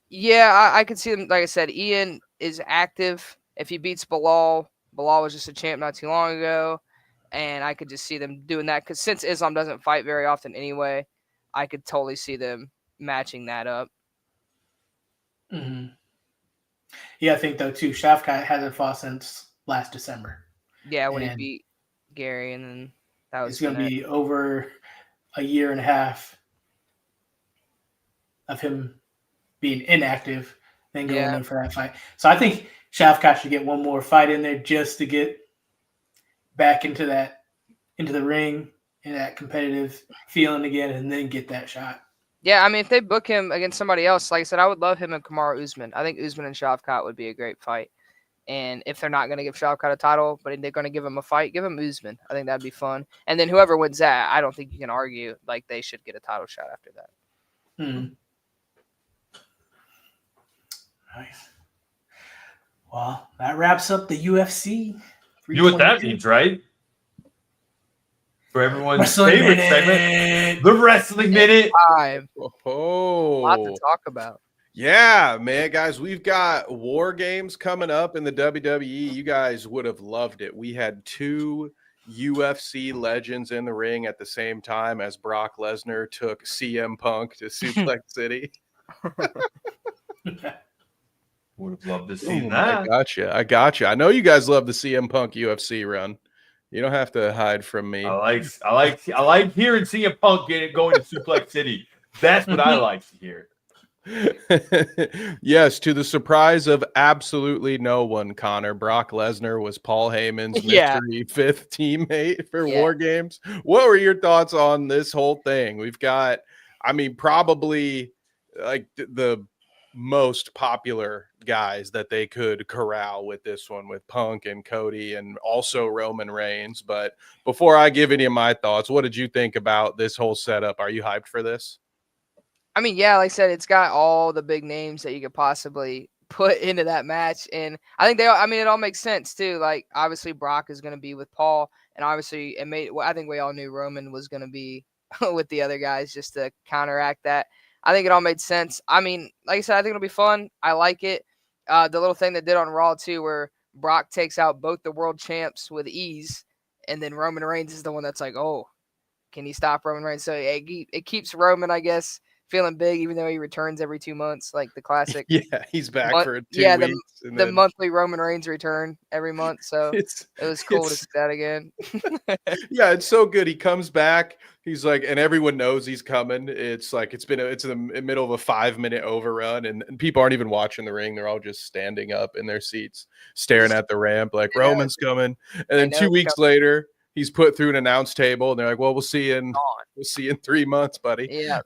Yeah, I could see him. Like I said, Ian is active. If he beats Bilal was just a champ not too long ago, and I could just see them doing that because since Islam doesn't fight very often anyway, I could totally see them matching that up. Mm-hmm. Yeah, I think though too. Shavkat hasn't fought since last December. Yeah, when he beat Gary, and then that was. It's going to be over a year and a half of him being inactive, then going in for that fight. So I think Shavkat should get one more fight in there just to get back into the ring and that competitive feeling again, and then get that shot. Yeah, I mean, if they book him against somebody else, like I said, I would love him and Kamaru Usman. I think Usman and Shavkat would be a great fight. And if they're not going to give Shavkat a title, but they're going to give him a fight, give him Usman. I think that'd be fun. And then whoever wins that, I don't think you can argue like they should get a title shot after that. Nice. Well, that wraps up the UFC. You know what that means, right? For everyone's favorite segment, the Wrestling Minute. A lot to talk about. Yeah, man, guys, we've got War Games coming up in the WWE. You guys would have loved it. We had 2 UFC legends in the ring at the same time as Brock Lesnar took CM Punk to Suplex City. Would have loved to see that. I gotcha. I know you guys love the CM Punk UFC run. You don't have to hide from me. I like hearing CM Punk going to Suplex City. That's what I like to hear. Yes, to the surprise of absolutely no one, Connor, Brock Lesnar was Paul Heyman's mystery 5th teammate for War Games. What were your thoughts on this whole thing? We've got, I mean, probably like the most popular guys that they could corral with this one, with Punk and Cody and also Roman Reigns. But before I give any of my thoughts, what did you think about this whole setup? Are you hyped for this? I mean, yeah, like I said, it's got all the big names that you could possibly put into that match. And I think it all makes sense too. Like obviously Brock is going to be with Paul, and obviously I think we all knew Roman was going to be with the other guys just to counteract that. I think it all made sense. I mean, like I said, I think it'll be fun. I like it. The little thing they did on Raw too, where Brock takes out both the world champs with ease, and then Roman Reigns is the one that's like, oh, can he stop Roman Reigns? So it keeps Roman, I guess, feeling big, even though he returns every 2 months, like the classic. Yeah, he's back for 2 weeks. The monthly Roman Reigns return every month. So it was cool to see that again. Yeah, it's so good. He comes back. He's like, and everyone knows he's coming. It's like it's in the middle of a 5-minute overrun, and people aren't even watching the ring. They're all just standing up in their seats, staring at the ramp, like Roman's coming. And then 2 weeks later, he's put through an announce table, and they're like, "Well, we'll see you in 3 months, buddy. Yeah,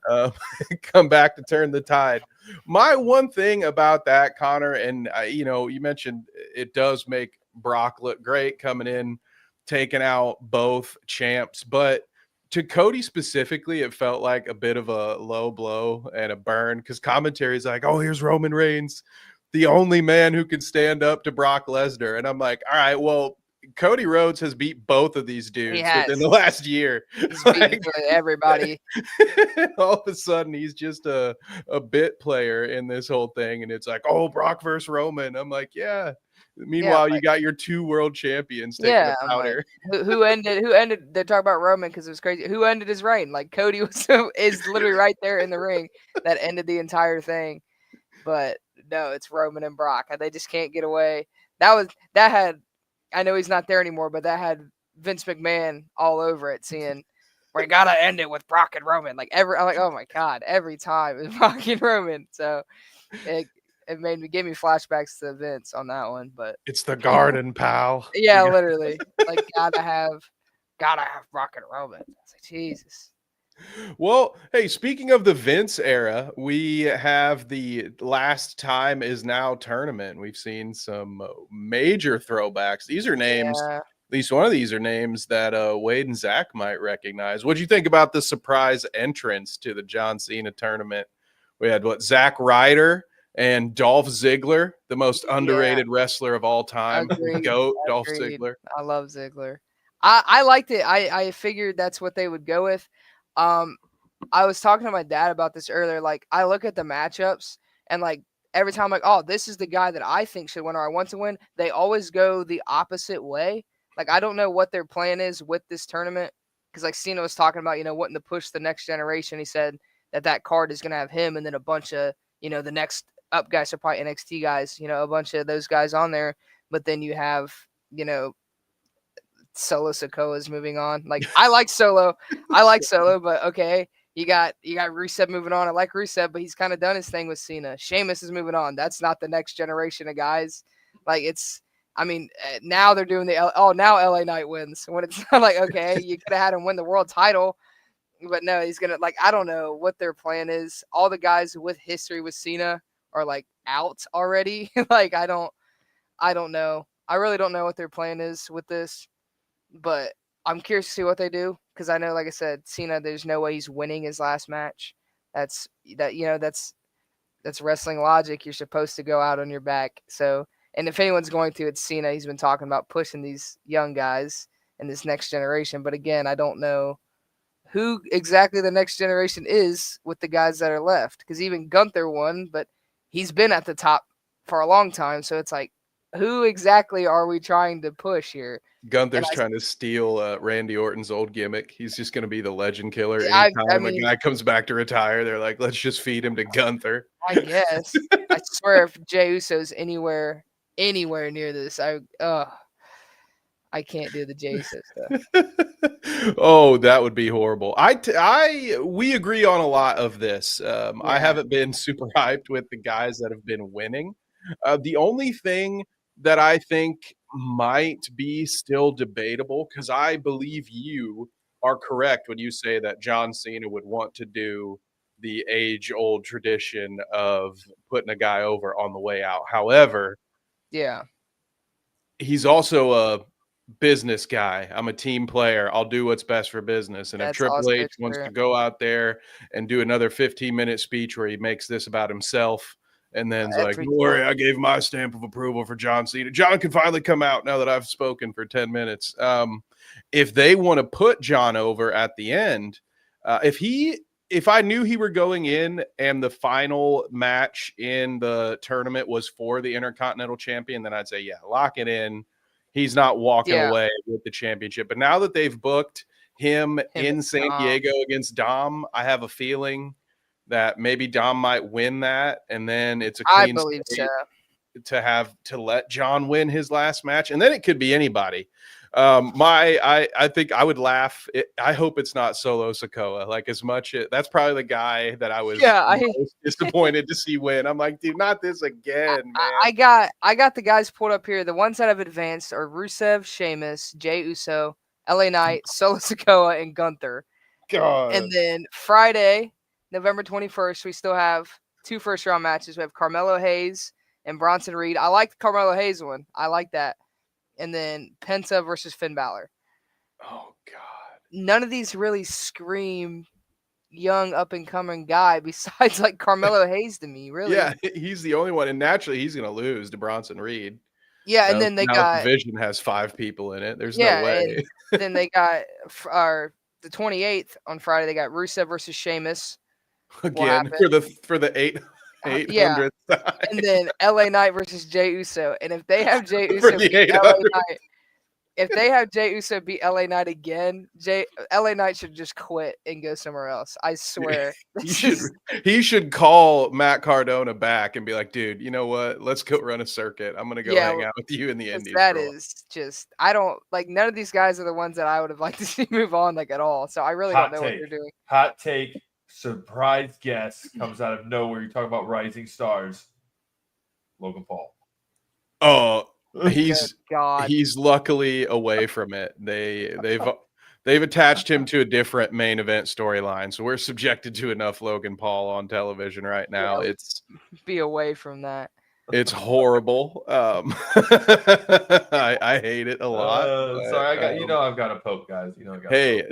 come back to turn the tide." My one thing about that, Connor, and you mentioned it does make Brock look great coming in, taking out both champs, but to Cody specifically, it felt like a bit of a low blow and a burn because commentary is like, "Oh, here's Roman Reigns, the only man who can stand up to Brock Lesnar," and I'm like, "All right, well." Cody Rhodes has beat both of these dudes within the last year. He's beaten everybody. All of a sudden, he's just a bit player in this whole thing, and it's like, oh, Brock versus Roman. I'm like, yeah. Meanwhile, you got your 2 world champions taking a powder. Like, who ended? They talk about Roman because it was crazy. Who ended his reign? Like Cody is literally right there in the ring that ended the entire thing. But no, it's Roman and Brock. They just can't get away. That had. I know he's not there anymore, but that had Vince McMahon all over it, seeing we gotta end it with Brock and Roman. I'm like, oh my god, every time it's Brock and Roman. So it gave me flashbacks to Vince on that one. But it's the garden, pal. Yeah, literally. Like gotta have Brock and Roman. It's like Jesus. Well, hey, speaking of the Vince era, we have the Last Time Is Now tournament. We've seen some major throwbacks. These are names, at least one of these are names that Wade and Zach might recognize. What do you think about the surprise entrance to the John Cena tournament? We had Zack Ryder and Dolph Ziggler, the most underrated wrestler of all time. GOAT, Dolph Ziggler. I love Ziggler. I liked it. I figured that's what they would go with. I was talking to my dad about this earlier. Like, I look at the matchups and like every time I'm like, oh, this is the guy that I think should win or I want to win. They always go the opposite way. Like, I don't know what their plan is with this tournament. Cause like Cena was talking about, wanting to push the next generation. He said that card is going to have him and then a bunch of, the next up guys are probably NXT guys, a bunch of those guys on there. But then you have, Solo Sikoa's moving on. Like, I like Solo, but okay, you got Rusev moving on. I like Rusev, but he's kind of done his thing with Cena. Sheamus is moving on. That's not the next generation of guys. Like, now they're doing now LA Knight wins when it's not like, okay, you could have had him win the world title, but no, he's gonna, like, I don't know what their plan is. All the guys with history with Cena are like out already. Like, I don't know. I really don't know what their plan is with this. But I'm curious to see what they do because I know, like I said, Cena, there's no way he's winning his last match. That's wrestling logic. You're supposed to go out on your back. So, and if anyone's going to, it's Cena. He's been talking about pushing these young guys in this next generation. But again, I don't know who exactly the next generation is with the guys that are left because even Gunther won, but he's been at the top for a long time. So it's like, who exactly are we trying to push here? Gunther's trying to steal Randy Orton's old gimmick. He's just going to be the legend killer. Anytime a guy comes back to retire, they're like, let's just feed him to Gunther. I guess. I swear if Jey Uso's anywhere near this, I can't do the Jey Uso stuff. Oh, that would be horrible. We agree on a lot of this. I haven't been super hyped with the guys that have been winning. The only thing that I think might be still debatable, because I believe you are correct when you say that John Cena would want to do the age-old tradition of putting a guy over on the way out. However, he's also a business guy. I'm a team player. I'll do what's best for business. And if Triple H wants to go out there and do another 15-minute speech where he makes this about himself, and then it's like, don't worry, I gave my stamp of approval for John Cena. John can finally come out now that I've spoken for 10 minutes. If they want to put John over at the end, if I knew he were going in and the final match in the tournament was for the Intercontinental Champion, then I'd say, yeah, lock it in. He's not walking away with the championship. But now that they've booked him in San Diego against Dom, I have a feeling that maybe Dom might win that, and then it's a clean to let John win his last match, and then it could be anybody. I think I would laugh. I hope it's not Solo Sikoa. Like, as much that's probably the guy that I was most disappointed to see win. I'm like, dude, not this again, man. I got the guys pulled up here. The ones that have advanced are Rusev, Sheamus, Jey Uso, LA Knight, Solo Sikoa, and Gunther. God. And then Friday, November 21st, we still have two first-round matches. We have Carmelo Hayes and Bronson Reed. I like the Carmelo Hayes one. I like that. And then Penta versus Finn Balor. Oh, God. None of these really scream young up-and-coming guy besides, like, Carmelo Hayes to me, really. Yeah, he's the only one. And naturally, he's going to lose to Bronson Reed. Yeah, and then they now got... the division has 5 people in it. There's yeah, no way. and then they got the 28th on Friday. They got Rusev versus Sheamus. Again, for the 800th Yeah. time. And then LA Knight versus Jey Uso. And if they have Jey For Uso the beat LA 800th. Knight, if they have Jey Uso beat LA Knight again, LA Knight should just quit and go somewhere else. I swear. He should call Matt Cardona back and be like, dude, you know what? Let's go run a circuit. I'm gonna go hang out with you in the Indies. That is just, I don't like, none of these guys are the ones that I would have liked to see move on like at all. So I really don't know what they're doing. Hot take. Surprise guest comes out of nowhere. You talk about rising stars. Logan Paul. Oh, he's luckily away from it. They've attached him to a different main event storyline, so we're subjected to enough Logan Paul on television right now. Yeah, it's be away from that. It's horrible. I hate it a lot. Sorry, I've got to poke, guys.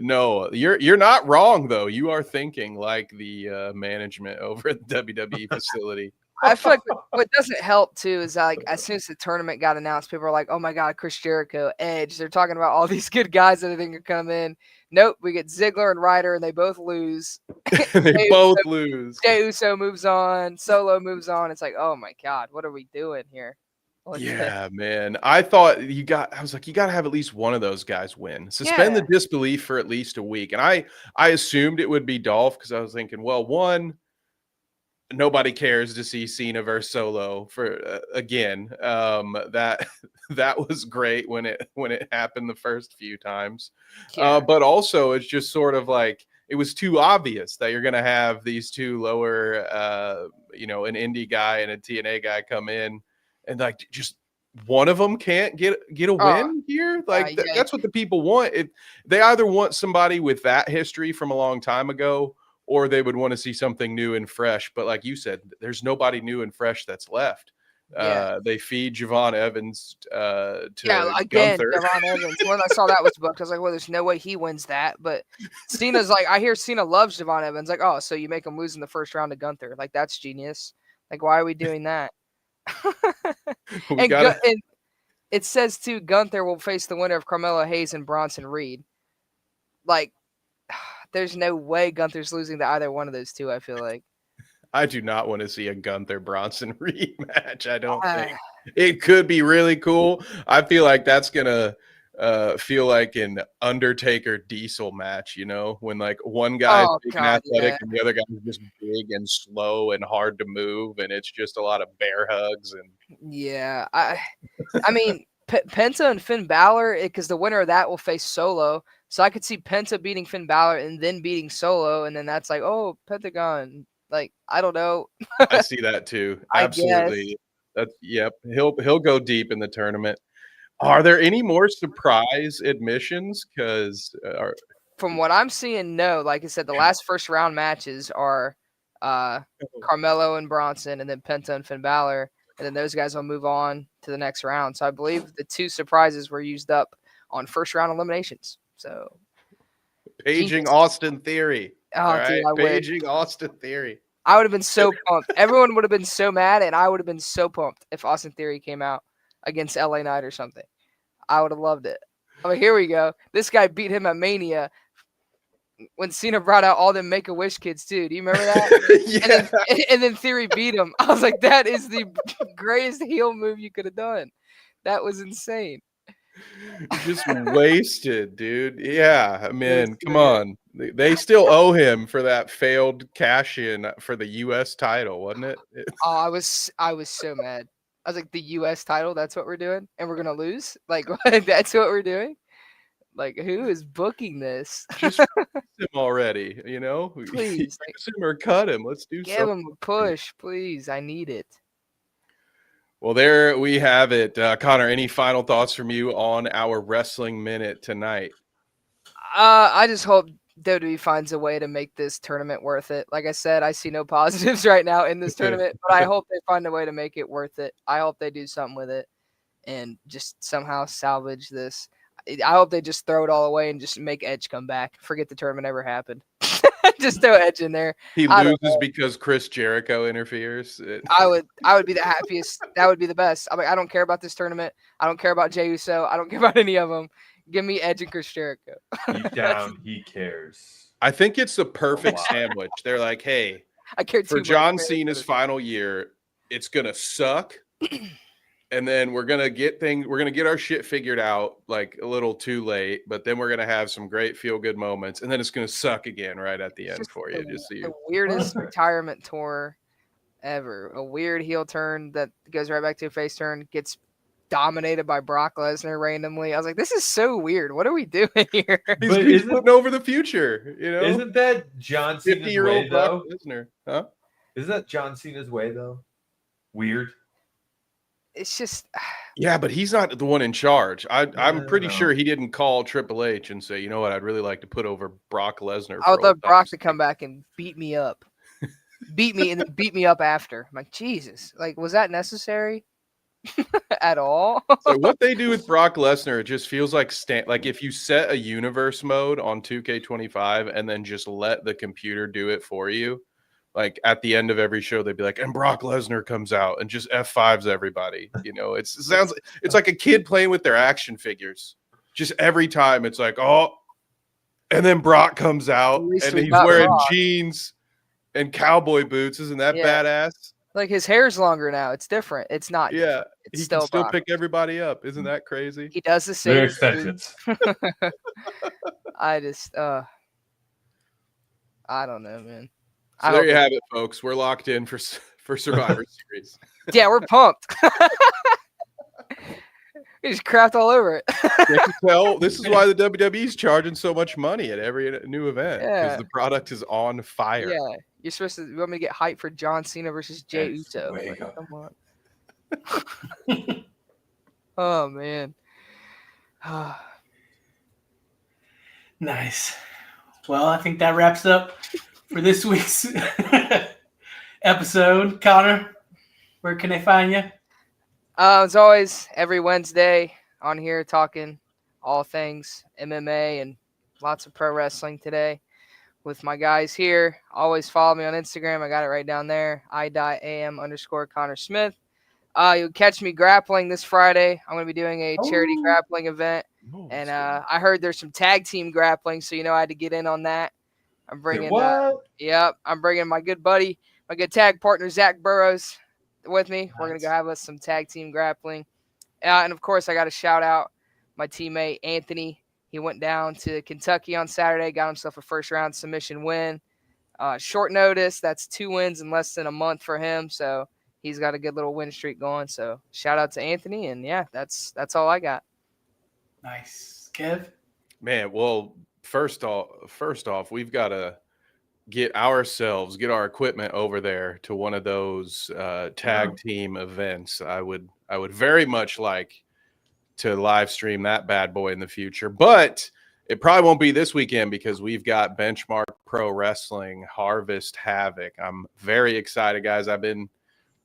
No, you're not wrong though. You are thinking like the management over at the WWE facility. I feel like what doesn't help too is like as soon as the tournament got announced, people are like, "Oh my God, Chris Jericho, Edge." They're talking about all these good guys that I think are coming in. Nope, we get Ziggler and Ryder, and they both lose. They both lose. Jey Uso moves on. Solo moves on. It's like, oh my God, what are we doing here? Man. I was like, you got to have at least one of those guys win. Suspend the disbelief for at least a week. And I assumed it would be Dolph because I was thinking, well, one, nobody cares to see Cena versus Solo for again. That was great when it happened the first few times. But also it's just sort of like it was too obvious that you're going to have these two lower, an indie guy and a TNA guy come in, and like just one of them can't get a win here. Like that's what the people want. They either want somebody with that history from a long time ago, or they would want to see something new and fresh. But like you said, there's nobody new and fresh that's left. They feed Javon Evans to Gunther. Javon Evans. When I saw that was booked, I was like, well, there's no way he wins that. But Cena's like, I hear Cena loves Javon Evans. Like, oh, so you make him lose in the first round to Gunther. Like, that's genius. Like, why are we doing that? And it says, too, Gunther will face the winner of Carmelo Hayes and Bronson Reed. Like, there's no way Gunther's losing to either one of those two, I feel like. I do not want to see a Gunther Bronson Reed match. I don't think it could be really cool. I feel like that's gonna feel like an Undertaker Diesel match, when like one guy's big and athletic and the other guy's just big and slow and hard to move, and it's just a lot of bear hugs and I mean Penta and Finn Balor, because the winner of that will face Solo. So I could see Penta beating Finn Balor and then beating Solo, and then that's like, oh, Pentagon. Like, I don't know. I see that too. Absolutely. He'll go deep in the tournament. Are there any more surprise admissions? Because from what I'm seeing, no. Like I said, the last first round matches are Carmelo and Bronson, and then Penta and Finn Balor, and then those guys will move on to the next round. So I believe the two surprises were used up on first round eliminations. So paging Austin Theory. Oh, dude, paging Austin Theory. I would have been so pumped. Everyone would have been so mad, and I would have been so pumped if Austin Theory came out against LA Knight or something. I would have loved it. I mean, here we go. This guy beat him at Mania when Cena brought out all them Make-A-Wish kids, too. Do you remember that? And then Theory beat him. I was like, that is the greatest heel move you could have done. That was insane. Just wasted, dude. Yeah, man, come on. They still owe him for that failed cash in for the U.S. title, wasn't it? Oh, I was so mad. I was like, the U.S. title, that's what we're doing? And we're going to lose? Like, that's what we're doing? Like, who is booking this? Just him already, Please. Use him or cut him. Let's do something. Give him a push, please. I need it. Well, there we have it. Connor, any final thoughts from you on our Wrestling Minute tonight? I just hope WWE finds a way to make this tournament worth it. Like I said, I see no positives right now in this tournament, but I hope they find a way to make it worth it. I hope they do something with it and just somehow salvage this. I hope they just throw it all away and just make Edge come back. Forget the tournament ever happened. Just throw Edge in there. He loses because Chris Jericho interferes. I would be the happiest. That would be the best. I mean, I don't care about this tournament. I don't care about Jey Uso. I don't care about any of them. Give me Edge and Chris Jericho. Deep down, he cares. I think it's the perfect sandwich. They're like, hey, I care for John Cena's final year, it's gonna suck. And then we're gonna get our shit figured out like a little too late, but then we're gonna have some great feel good moments, and then it's gonna suck again right at the end for you. The weirdest retirement tour ever. A weird heel turn that goes right back to a face turn, gets dominated by Brock Lesnar randomly. I was like, this is so weird. What are we doing here? He's putting over the future, you know? Isn't that John Cena's 50-year-old way, Brock though? Lesnar? Huh? Isn't that John Cena's way, though? Weird. It's just, yeah, but he's not the one in charge. I'm pretty No. sure he didn't call Triple H and say, you know what, I'd really like to put over Brock Lesnar. I would love Brock to come back and beat me up. Beat me and then beat me up after. I'm like, Jesus, like, was that necessary at all? So what they do with Brock Lesnar, it just feels like like if you set a universe mode on 2K25 and then just let the computer do it for you. Like at the end of every show, they'd be like, and Brock Lesnar comes out and just F5s everybody. You know, it sounds, it's like a kid playing with their action figures. Just every time it's like, oh, and then Brock comes out and he's wearing jeans and cowboy boots. Isn't that badass? Like his hair's longer now. It's different. It's not. Yeah. It's he still can still Brock. pick everybody up. Isn't that crazy? He does the same. They're extensions. I just, I don't know, man. So there you have it, folks. We're locked in for Survivor Series. Yeah, we're pumped. We just crapped all over it. You can tell this is why the WWE's charging so much money at every new event because the product is on fire. Yeah, you're supposed to. You want me to get hyped for John Cena versus Jey Uso? Like, come on. Oh man. Nice. Well, I think that wraps up for this week's episode. Connor, where can they find you? As always, every Wednesday on here talking all things MMA and lots of pro wrestling today with my guys here. Always follow me on Instagram. I got it right down there. I.am_Connor Smith. You'll catch me grappling this Friday. I'm going to be doing a charity grappling event. And I heard there's some tag team grappling, so I had to get in on that. I'm bringing I'm bringing my good buddy, my good tag partner Zach Burrows with me. Nice. We're gonna go have us some tag team grappling, and of course I got to shout out my teammate Anthony. He went down to Kentucky on Saturday, got himself a first round submission win. Short notice, that's 2 wins in less than a month for him, so he's got a good little win streak going. So shout out to Anthony, and yeah, that's all I got. Nice, Kev. Man, well, first off, we've got to get our equipment over there to one of those tag team events. I would very much like to live stream that bad boy in the future, but it probably won't be this weekend because we've got Benchmark Pro Wrestling Harvest Havoc. I'm very excited, guys. I've been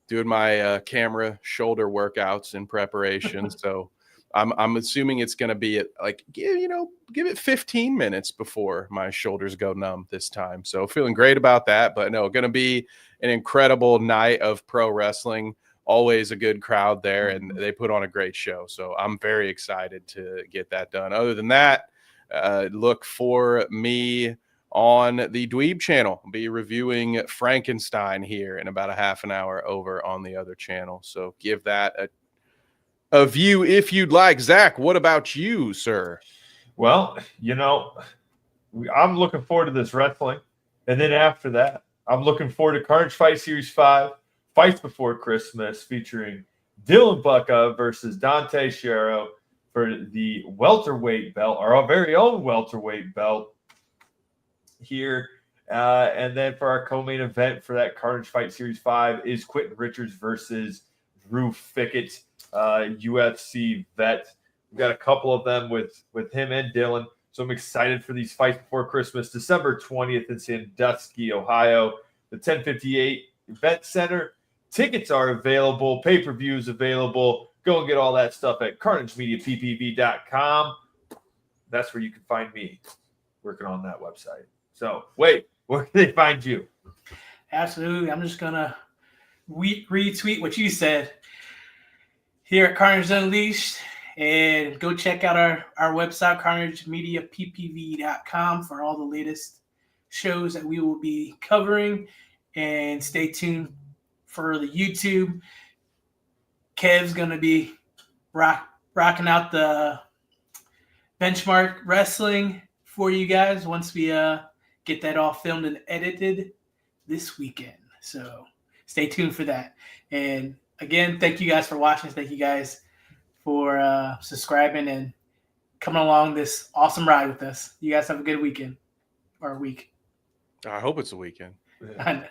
doing my camera shoulder workouts in preparation, so I'm assuming it's going to be at give it 15 minutes before my shoulders go numb this time. So feeling great about that, but no, going to be an incredible night of pro wrestling. Always a good crowd there, and they put on a great show. So I'm very excited to get that done. Other than that, look for me on the Dweeb channel. I'll be reviewing Frankenstein here in about a half an hour over on the other channel. So give that a view if you'd like. Zach, what about you, sir? Well, I'm looking forward to this wrestling. And then after that, I'm looking forward to Carnage Fight Series 5, Fights Before Christmas, featuring Dylan Bucka versus Dante Schiero for the welterweight belt, our very own welterweight belt here. And then for our co-main event for that Carnage Fight Series 5 is Quentin Richards versus Drew Fickett, UFC vet. We've got a couple of them with him and Dylan. So I'm excited for these fights before Christmas. December 20th in Sandusky, Ohio, the 1058 Event Center. Tickets are available. Pay-per-views available. Go and get all that stuff at carnagemediappv.com. That's where you can find me working on that website. So, wait, where can they find you? Absolutely. I'm just going to retweet what you said here at Carnage Unleashed. And go check out our website, carnagemediappv.com, for all the latest shows that we will be covering. And stay tuned for the YouTube. Kev's going to be rocking out the benchmark wrestling for you guys once we get that all filmed and edited this weekend. So stay tuned for that. And again, thank you guys for watching. Thank you guys for subscribing and coming along this awesome ride with us. You guys have a good weekend or week. I hope it's a weekend. Yeah.